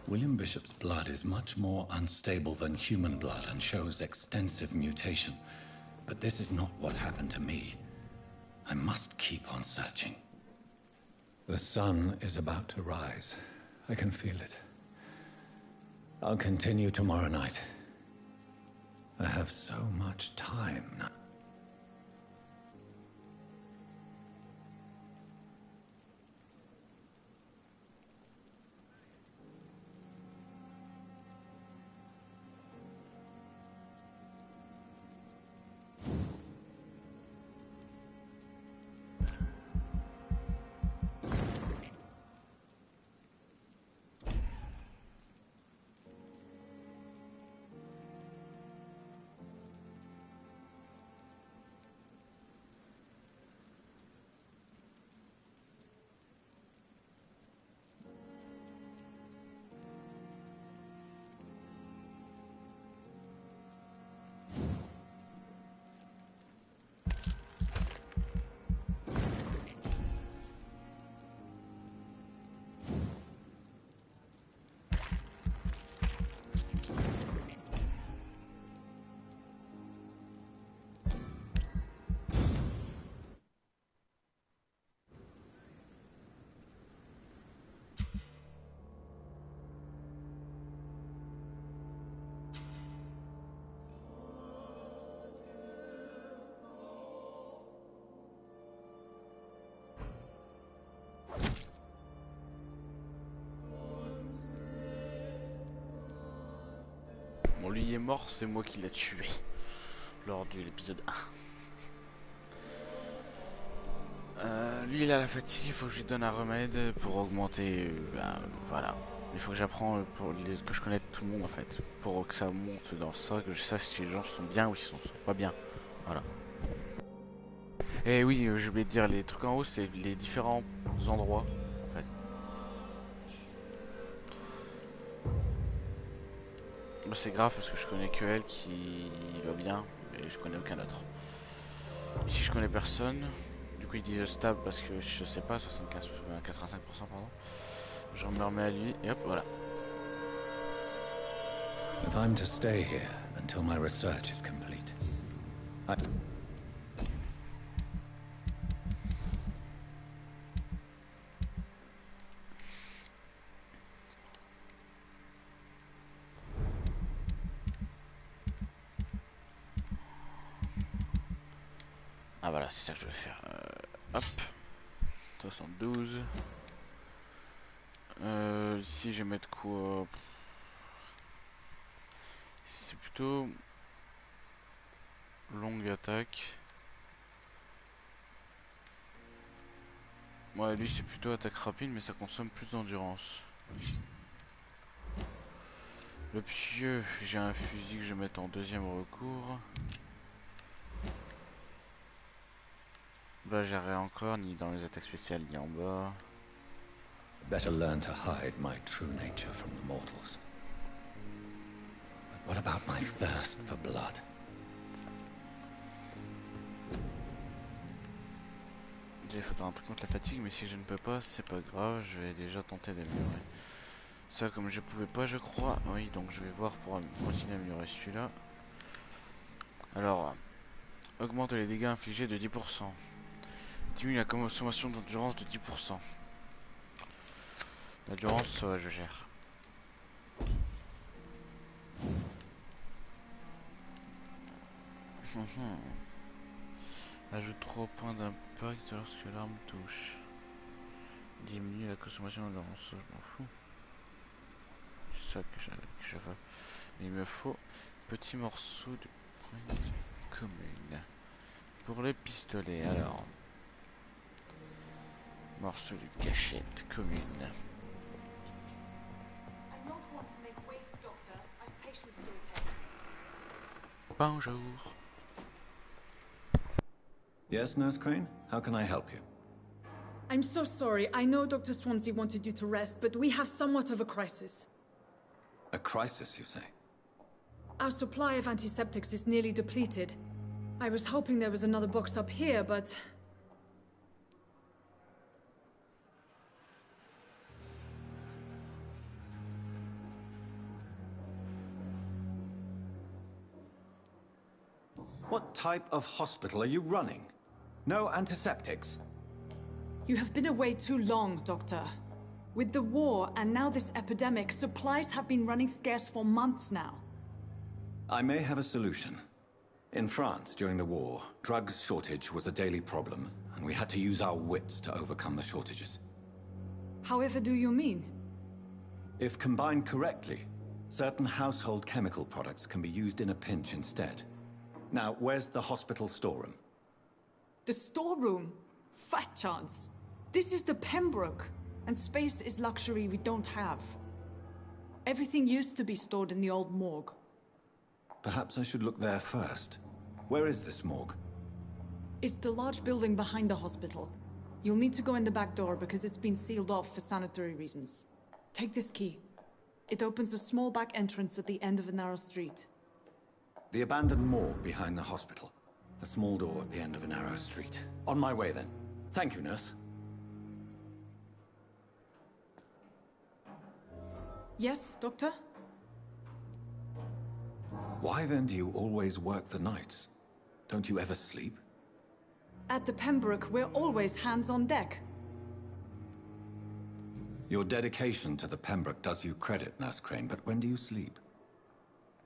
William Bishop's blood is much more unstable than human blood and shows extensive mutation. But this is not what happened to me. I must keep on searching. The sun is about to rise. I can feel it. I'll continue tomorrow night. I have so much time now. Bon, lui il est mort, c'est moi qui l'ai tué lors de l'épisode 1. Lui il a la fatigue, il faut que je lui donne un remède pour augmenter. Voilà. Il faut que j'apprends que je connaisse tout le monde en fait. Pour que ça monte dans ça, que je sache si les gens sont bien ou s'ils sont pas bien. Voilà. Et oui, je voulais te dire, les trucs en haut, c'est les différents endroits en fait. C'est grave parce que je connais que elle qui va bien et je connais aucun autre. Ici je connais personne. Du coup ils disent stable parce que je sais pas, 75, 85% pardon. Je me remets à lui et hop voilà. If I'm to stay here until my research is complete, Ah voilà, c'est ça que je vais faire. Hop. 72. Ici je vais mettre quoi? C'est plutôt longue attaque. Ouais, lui c'est plutôt attaque rapide mais ça consomme plus d'endurance. Le pieu, j'ai un fusil que je vais mettre en deuxième recours. Là j'arrête encore ni dans les attaques spéciales ni en bas. better learn to hide my true nature from the mortals. But what about my thirst for blood? Il faudra un truc contre la fatigue, mais si je ne peux pas, c'est pas grave, je vais déjà tenter d'améliorer. Ça, comme je pouvais pas, je crois. Oui, donc je vais voir pour continuer à améliorer celui-là. Alors, augmente les dégâts infligés de 10%. Diminue la consommation d'endurance de 10%. L'endurance, je gère. Ajoute 3 points d'impact lorsque l'arme touche. Diminue la consommation de lance, je m'en fous. C'est ça que je veux. Il me faut petit morceau de pointe commune. Pour les pistolets, alors. Morceau de gâchette commune. Bonjour. Yes, Nurse Crane? How can I help you? I'm so sorry. I know Dr. Swansea wanted you to rest, but we have somewhat of a crisis. A crisis, you say? Our supply of antiseptics is nearly depleted. I was hoping there was another box up here, but... What type of hospital are you running? No antiseptics? You have been away too long, Doctor. With the war and now this epidemic, supplies have been running scarce for months now. I may have a solution. In France, during the war, drugs shortage was a daily problem, and we had to use our wits to overcome the shortages. However do you mean? If combined correctly, certain household chemical products can be used in a pinch instead. Now, where's the hospital storeroom? The storeroom? Fat chance. This is the Pembroke, and space is luxury we don't have. Everything used to be stored in the old morgue. Perhaps I should look there first. Where is this morgue? It's the large building behind the hospital. You'll need to go in the back door because it's been sealed off for sanitary reasons. Take this key. It opens a small back entrance at the end of a narrow street. The abandoned morgue behind the hospital. A small door at the end of a narrow street. On my way then. Thank you, nurse. Yes, Doctor? Why then do you always work the nights? Don't you ever sleep? At the Pembroke, we're always hands on deck. Your dedication to the Pembroke does you credit, Nurse Crane, but when do you sleep?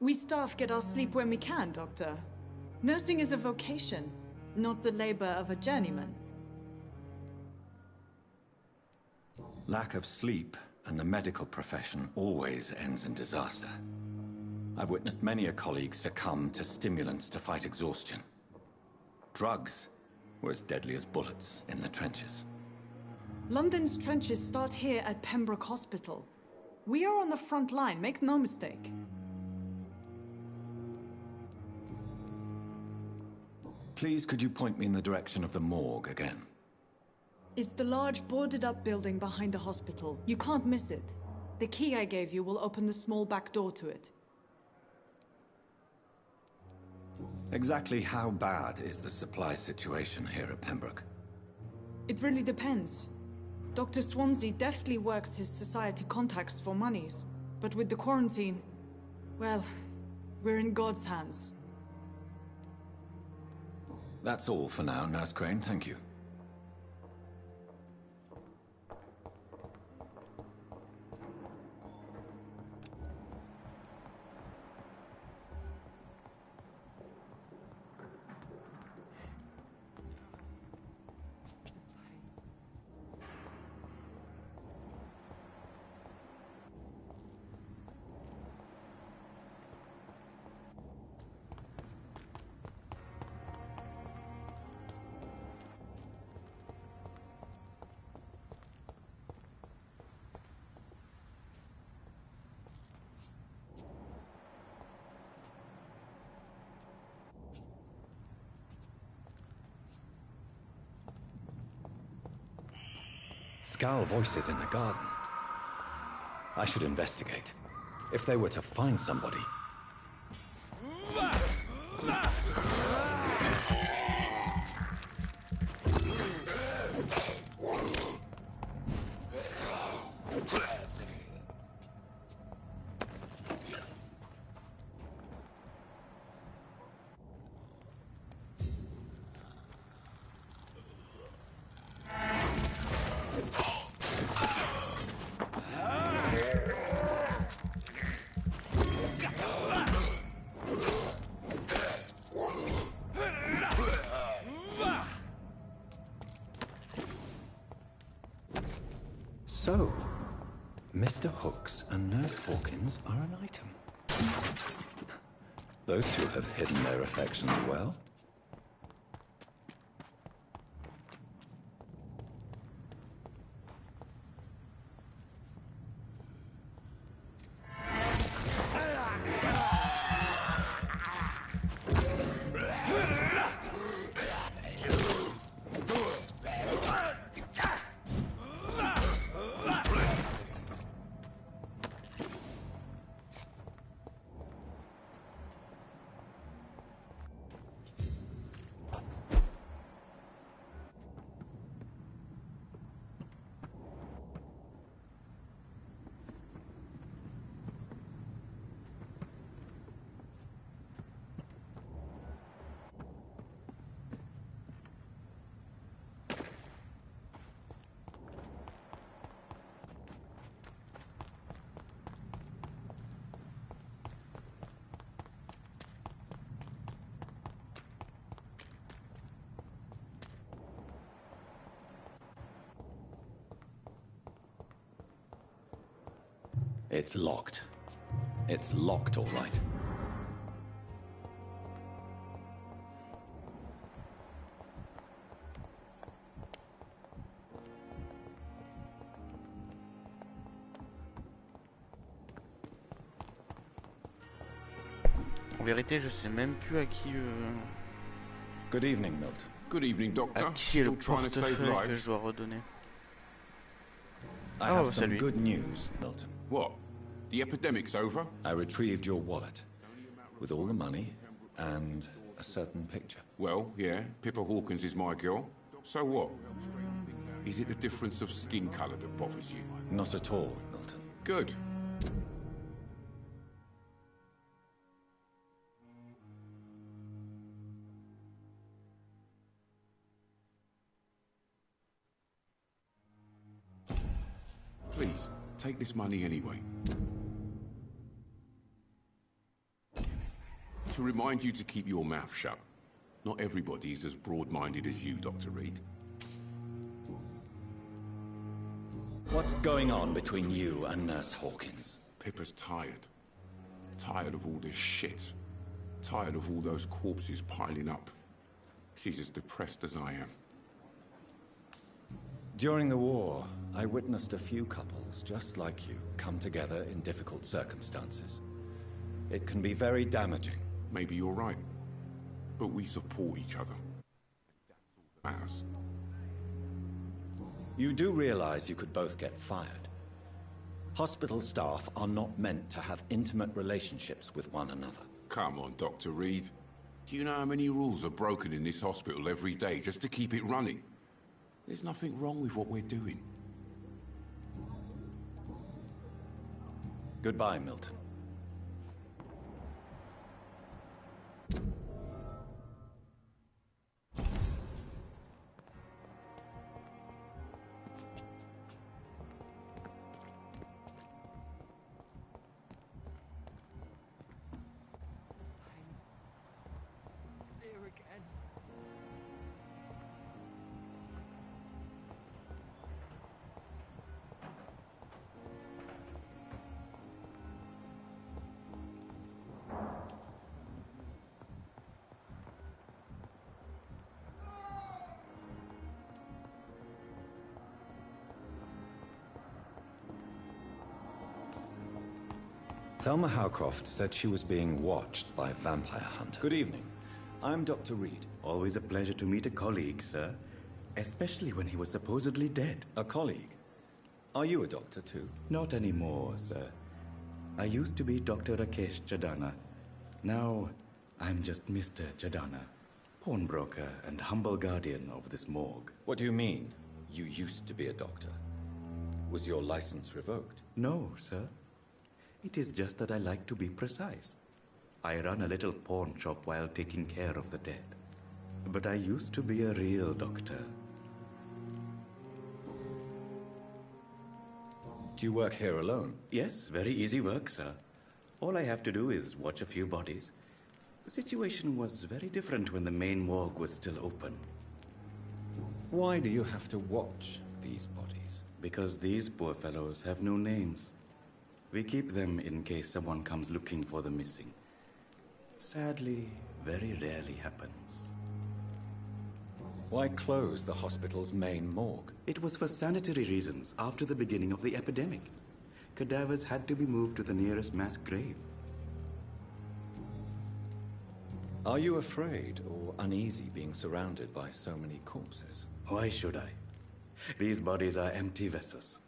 We staff get our sleep when we can, Doctor. Nursing is a vocation, not the labor of a journeyman. Lack of sleep and the medical profession always ends in disaster. I've witnessed many a colleague succumb to stimulants to fight exhaustion. Drugs were as deadly as bullets in the trenches. London's trenches start here at Pembroke Hospital. We are on the front line, make no mistake. Please, could you point me in the direction of the morgue again? It's the large boarded-up building behind the hospital. You can't miss it. The key I gave you will open the small back door to it. Exactly how bad is the supply situation here at Pembroke? It really depends. Dr. Swansea deftly works his society contacts for monies. But with the quarantine, well, we're in God's hands. That's all for now, Nurse Crane, thank you. Scowl voices in the garden. I should investigate. If they were to find somebody... So, Mr. Hooks and Nurse Hawkins are an item. Those two have hidden their affections well. It's locked. It's locked, all right. En vérité, je sais même plus à qui Good evening, Milton. Good evening, Doctor. à qui est le Still trying to save portefeuille que lives? je dois redonner. I have some good news, Milton. What? The epidemic's over? I retrieved your wallet with all the money and a certain picture. Well, yeah, Pippa Hawkins is my girl. So what? Is it the difference of skin colour that bothers you? Not at all, Milton. Good. Please, take this money anyway. To remind you to keep your mouth shut. Not everybody is as broad-minded as you, Dr. Reed. What's going on between you and Nurse Hawkins? Pippa's tired. Tired of all this shit. Tired of all those corpses piling up. She's as depressed as I am. During the war, I witnessed a few couples just like you come together in difficult circumstances. It can be very damaging. Maybe you're right. But we support each other. That's all that matters. You do realize you could both get fired. Hospital staff are not meant to have intimate relationships with one another. Come on, Dr. Reed. Do you know how many rules are broken in this hospital every day just to keep it running? There's nothing wrong with what we're doing. Goodbye, Milton. Thelma Howcroft said she was being watched by a vampire hunter. Good evening. I'm Dr. Reed. Always a pleasure to meet a colleague, sir. Especially when he was supposedly dead. A colleague? Are you a doctor too? Not anymore, sir. I used to be Dr. Rakesh Chadana. Now, I'm just Mr. Chadana, pawnbroker and humble guardian of this morgue. What do you mean, you used to be a doctor? Was your license revoked? No, sir. It is just that I like to be precise. I run a little pawn shop while taking care of the dead. But I used to be a real doctor. Do you work here alone? Yes, very easy work, sir. All I have to do is watch a few bodies. The situation was very different when the main morgue was still open. Why do you have to watch these bodies? Because these poor fellows have no names. We keep them in case someone comes looking for the missing. Sadly, very rarely happens. Why close the hospital's main morgue? It was for sanitary reasons after the beginning of the epidemic. Cadavers had to be moved to the nearest mass grave. Are you afraid or uneasy being surrounded by so many corpses? Why should I? These bodies are empty vessels.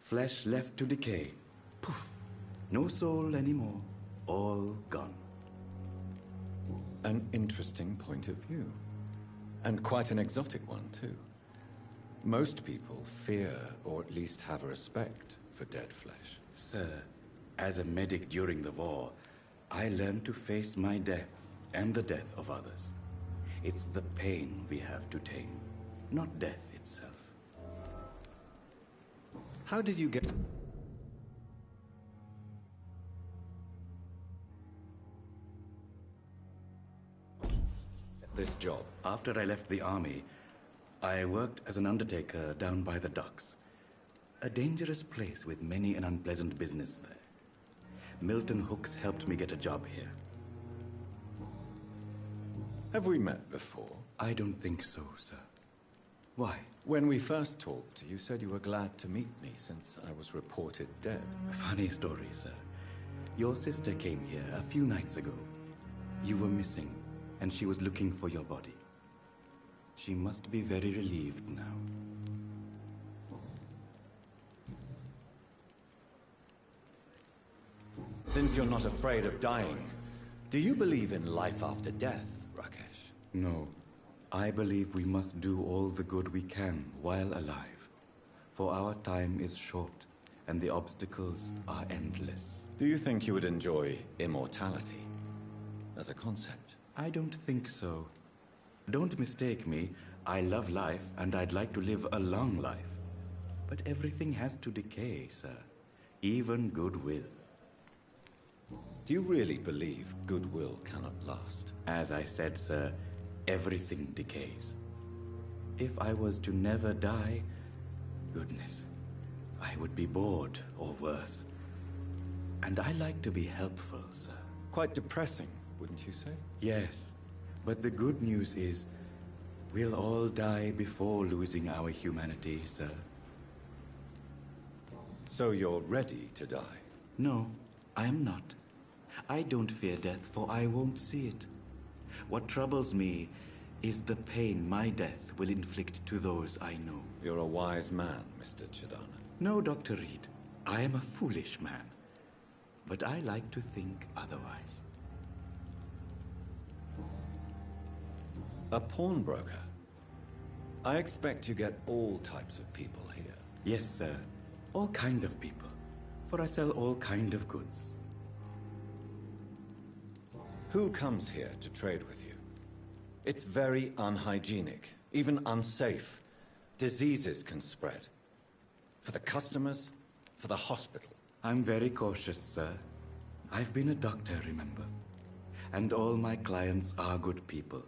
Flesh left to decay. Poof. No soul anymore. All gone. An interesting point of view. And quite an exotic one, too. Most people fear, or at least have a respect, for dead flesh. Sir, as a medic during the war, I learned to face my death and the death of others. It's the pain we have to tame, not death itself. How did you get this job? After I left the army, I worked as an undertaker down by the docks. A dangerous place with many an unpleasant business there. Milton Hooks helped me get a job here. Have we met before? I don't think so, sir. Why? When we first talked, you said you were glad to meet me since I was reported dead. A funny story, sir. Your sister came here a few nights ago. You were missing, and she was looking for your body. She must be very relieved now. Since you're not afraid of dying, do you believe in life after death, Rakesh? No. I believe we must do all the good we can while alive. For our time is short, and the obstacles are endless. Do you think you would enjoy immortality as a concept? I don't think so. Don't mistake me. I love life, and I'd like to live a long life. But everything has to decay, sir. Even goodwill. Do you really believe goodwill cannot last? As I said, sir, everything decays. If I was to never die, goodness, I would be bored or worse. And I like to be helpful, sir. Quite depressing, wouldn't you say? Yes, but the good news is we'll all die before losing our humanity, sir. So you're ready to die? No, I am not. I don't fear death, for I won't see it. What troubles me is the pain my death will inflict to those I know. You're a wise man, Mr. Chidana. No, Dr. Reed. I am a foolish man. But I like to think otherwise. A pawnbroker? I expect you get all types of people here. Yes, sir. All kind of people. For I sell all kind of goods. Who comes here to trade with you? It's very unhygienic, even unsafe. Diseases can spread. For the customers, for the hospital. I'm very cautious, sir. I've been a doctor, remember? And all my clients are good people.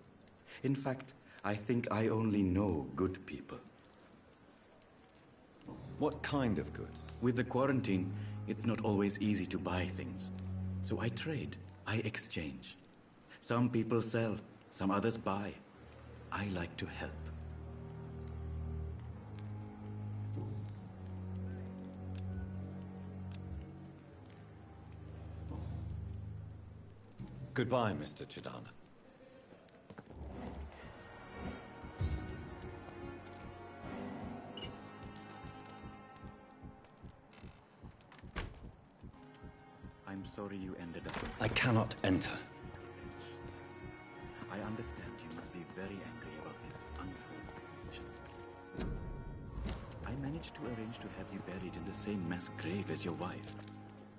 In fact, I think I only know good people. What kind of goods? With the quarantine, it's not always easy to buy things. So I trade. I exchange. Some people sell, some others buy. I like to help. Goodbye, Mr. Chidana. I'm sorry you ended up... I cannot enter. I understand you must be very angry about this unfortunate. I managed to arrange to have you buried in the same mass grave as your wife.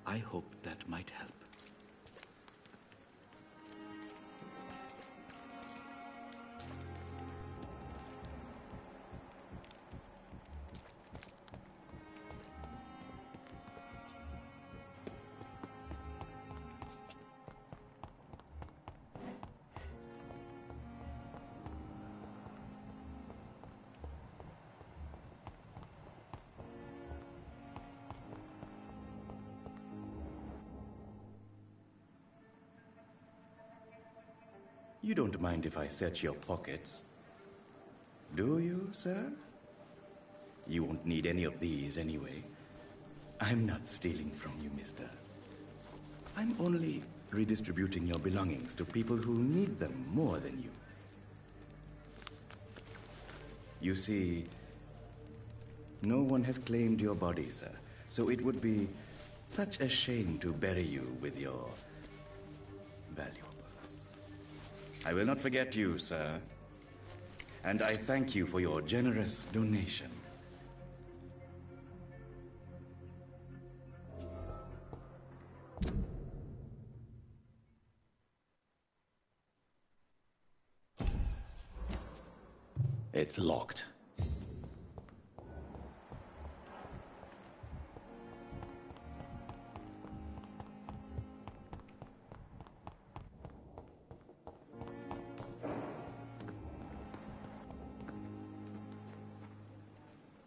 I hope that might help. You don't mind if I search your pockets, do you, sir? You won't need any of these anyway. I'm not stealing from you, mister. I'm only redistributing your belongings to people who need them more than you. You see, no one has claimed your body, sir, so it would be such a shame to bury you with your valuables. I will not forget you, sir, and I thank you for your generous donation. It's locked.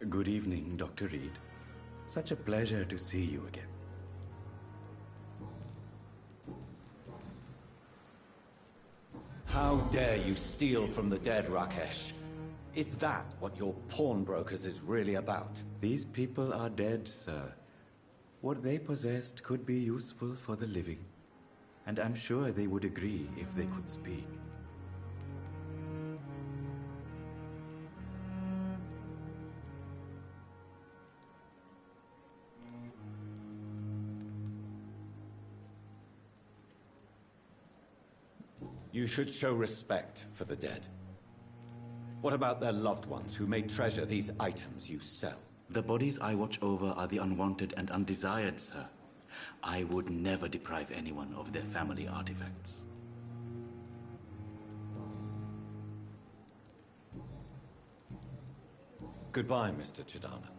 Good evening, Dr. Reed. Such a pleasure to see you again. How dare you steal from the dead, Rakesh? Is that what your pawnbrokers is really about? These people are dead, sir. What they possessed could be useful for the living, and I'm sure they would agree if they could speak. You should show respect for the dead. What about their loved ones who may treasure these items you sell? The bodies I watch over are the unwanted and undesired, sir. I would never deprive anyone of their family artifacts. Goodbye, Mr. Chidana.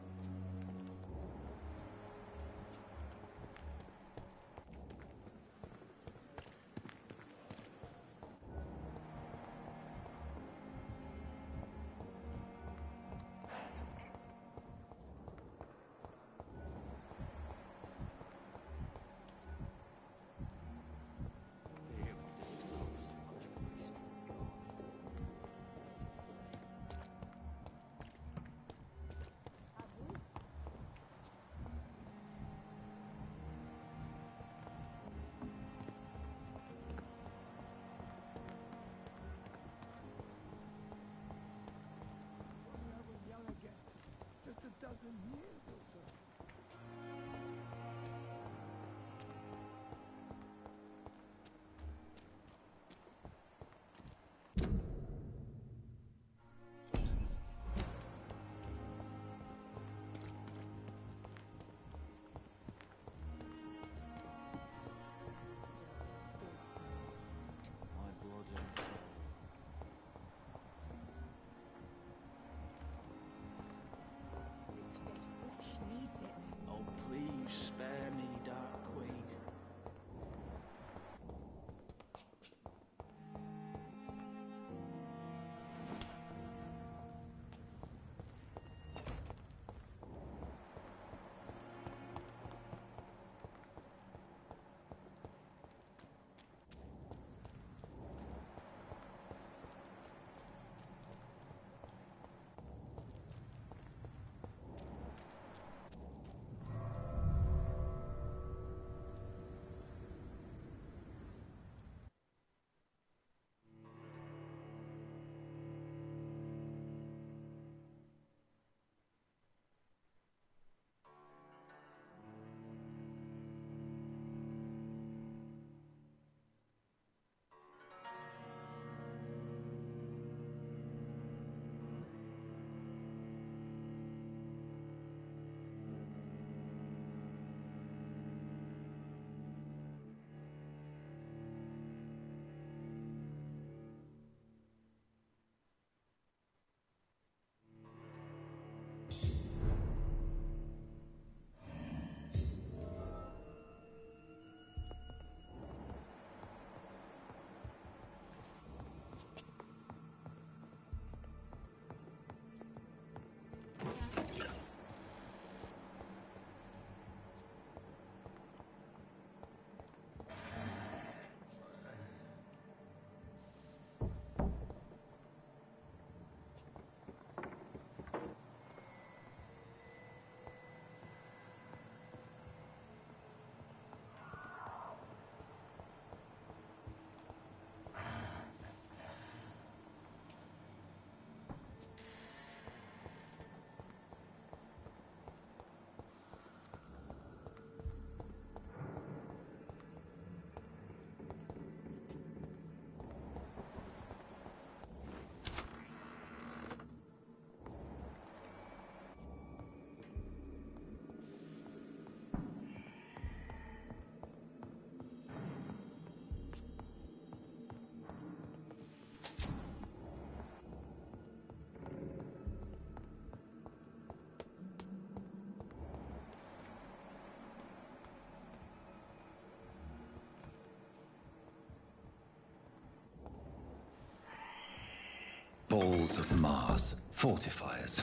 balls of Mars, fortifiers.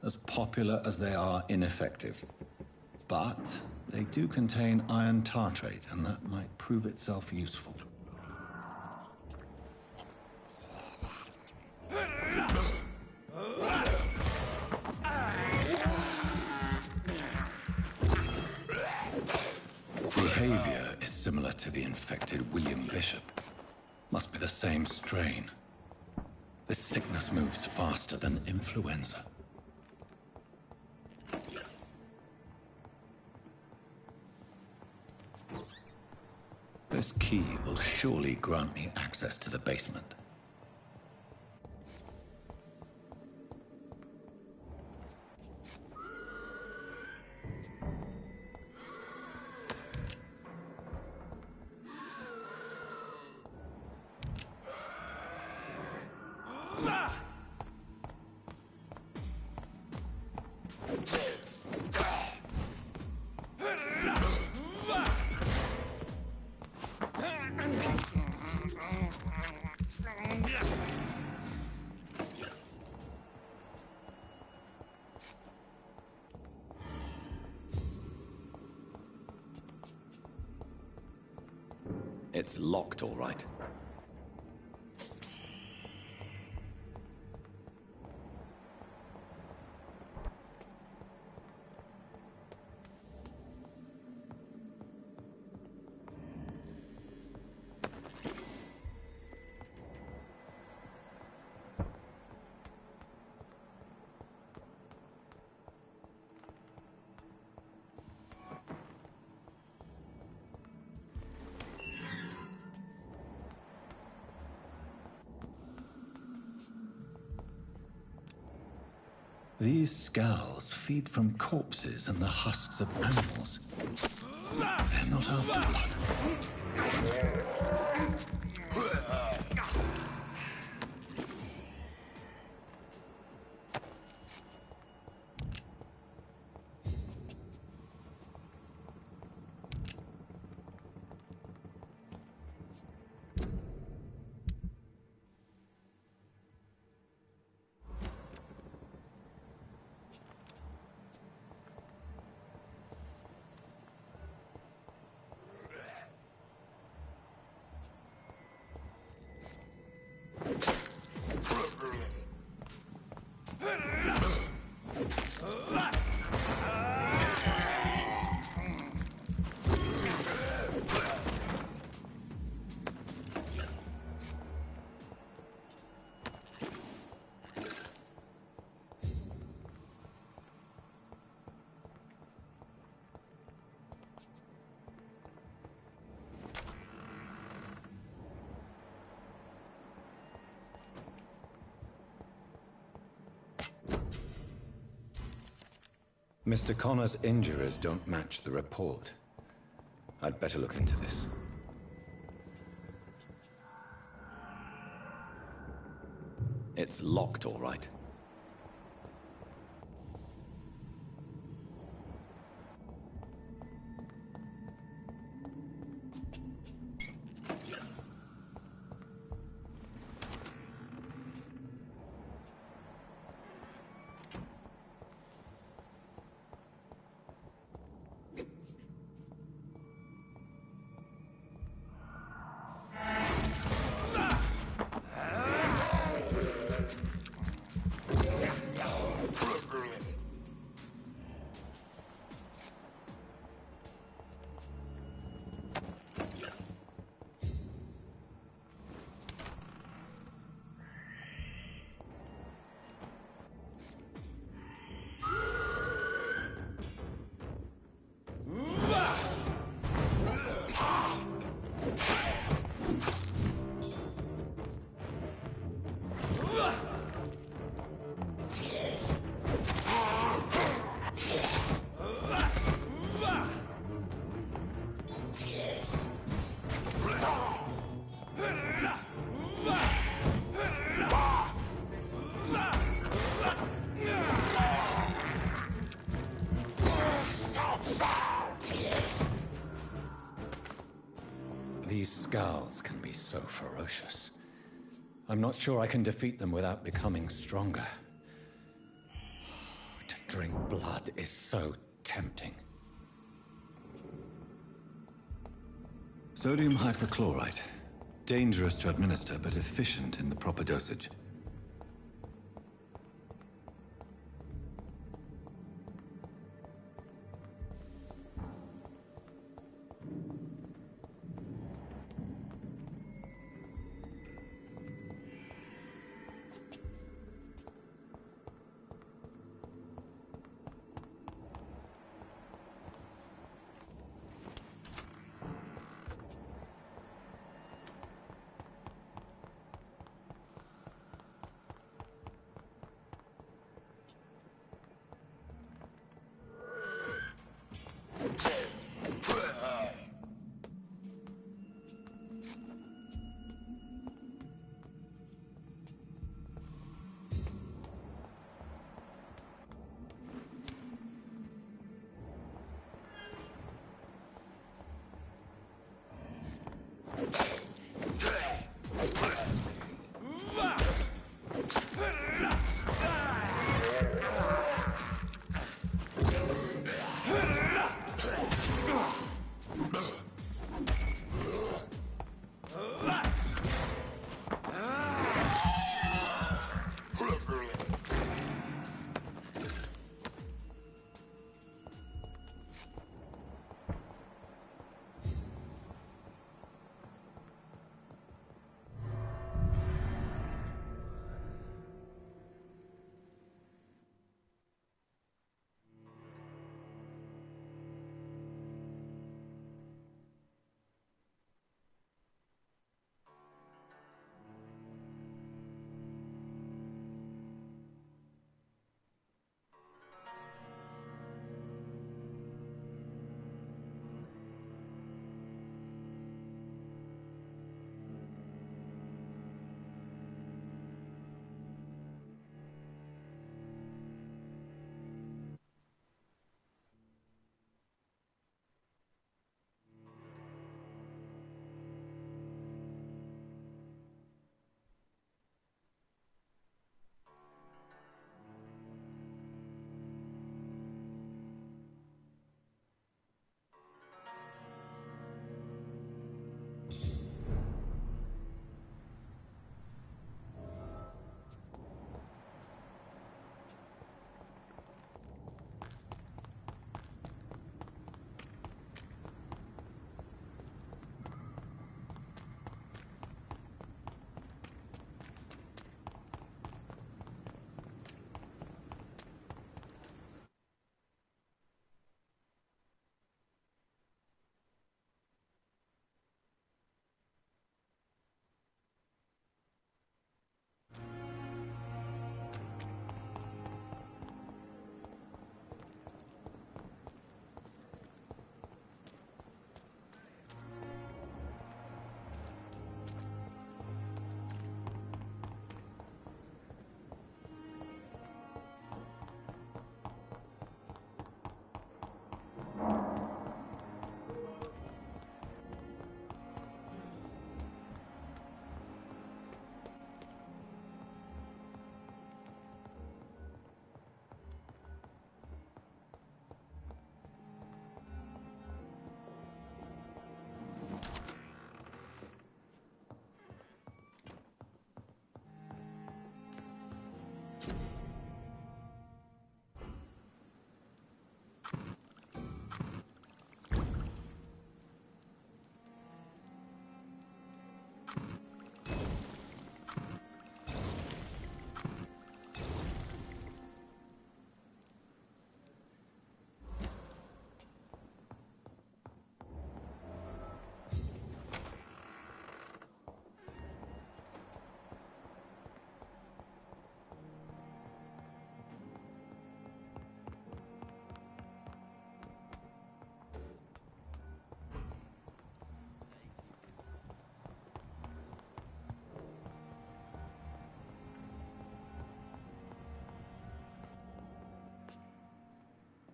As popular as they are ineffective. But they do contain iron tartrate, and that might prove itself useful. Behavior is similar to the infected William Bishop. Must be the same strain. This sickness moves faster than influenza. This key will surely grant me access to the basement. It's locked, all right. These scowls feed from corpses and the husks of animals. They're not after blood. Mr. Connor's injuries don't match the report. I'd better look into this. It's locked, all right. These scowls can be so ferocious. I'm not sure I can defeat them without becoming stronger. To drink blood is so tempting. Sodium hypochlorite. Dangerous to administer, but efficient in the proper dosage.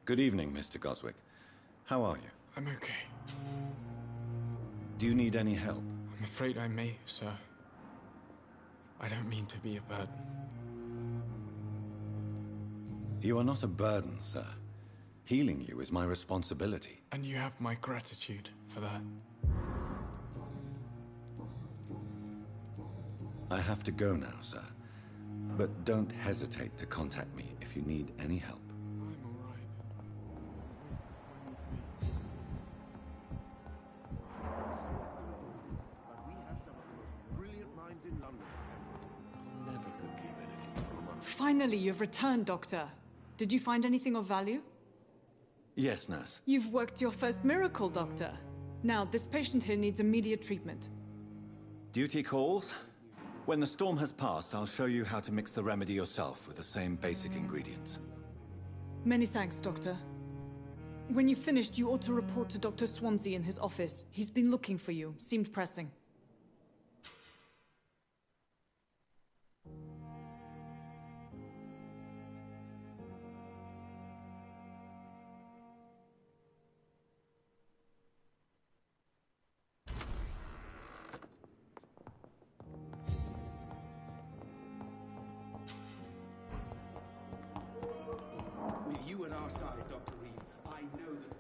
Good evening, Mr. Goswick. How are you? I'm okay. Do you need any help? I'm afraid I may, sir. I don't mean to be a burden. You are not a burden, sir. Healing you is my responsibility. And you have my gratitude for that. I have to go now, sir. But don't hesitate to contact me if you need any help. Finally, you've returned, Doctor. Did you find anything of value? Yes, nurse. You've worked your first miracle, Doctor. Now, this patient here needs immediate treatment. Duty calls. When the storm has passed, I'll show you how to mix the remedy yourself with the same basic ingredients. Many thanks, Doctor. When you've finished, you ought to report to Dr. Swansea in his office. He's been looking for you. Seemed pressing. With you at our side, Dr. Reed, I know that...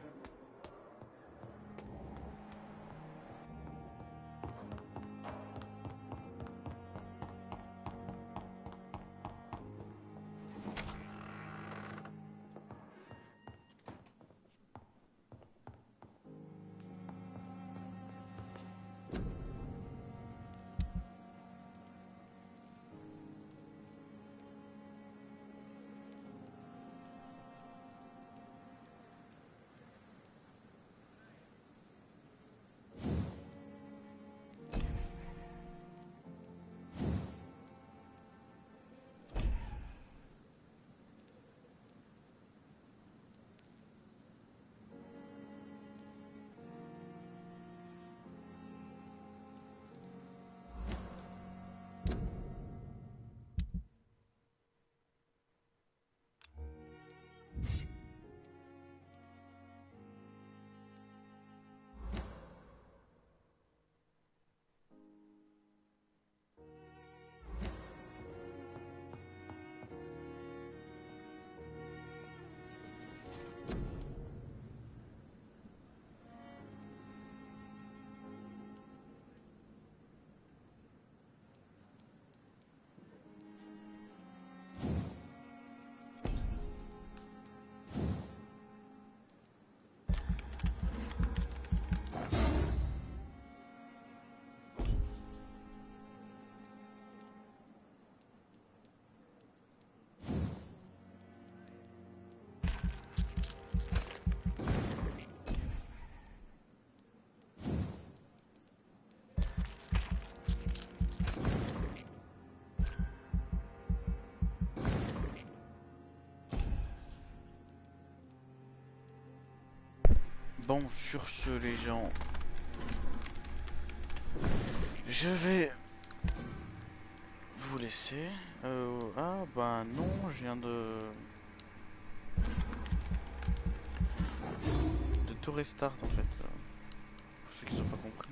Bon, sur ce, les gens, je vais vous laisser. Ah, bah non, je viens de tout restart en fait. Pour ceux qui n'ont pas compris.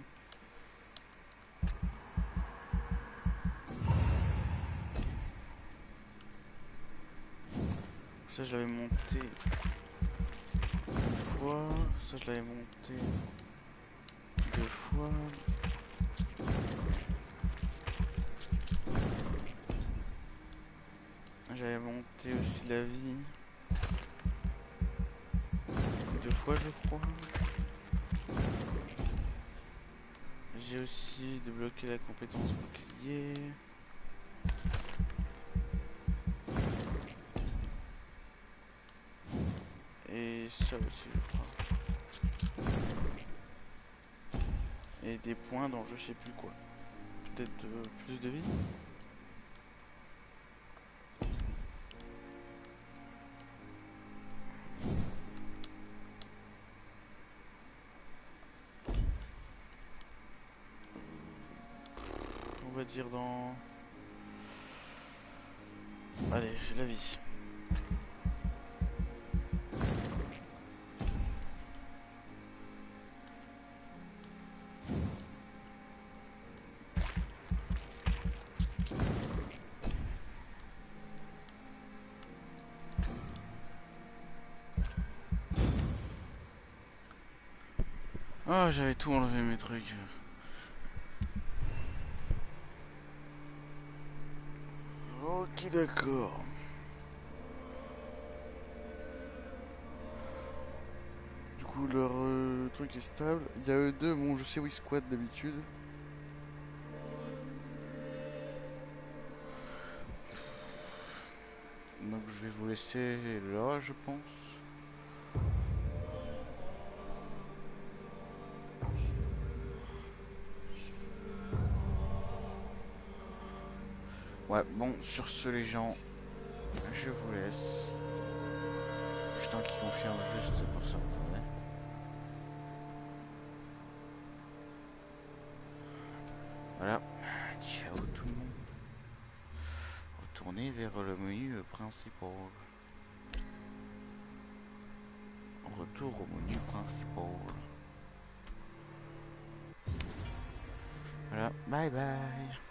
Ça, je l'avais monté une fois. Ça, je l'avais monté 2 fois. J'avais monté aussi la vie 2 fois, je crois. J'ai aussi débloqué la compétence bouclier. Et ça aussi, je crois. Et des points dans je sais plus quoi. Peut-être plus de vie. On va dire dans... Allez, la vie. Oh, j'avais tout enlevé mes trucs. Ok, d'accord. Du coup, leur truc est stable. Il y a eux deux, bon, je sais où ils squattent d'habitude. Donc je vais vous laisser là, je pense. Ouais, bon, sur ce les gens, je vous laisse. Je t'en qui confirme juste pour ça. Voilà. Ciao tout le monde. Retournez vers le menu principal. Retour au menu principal. Voilà, bye bye.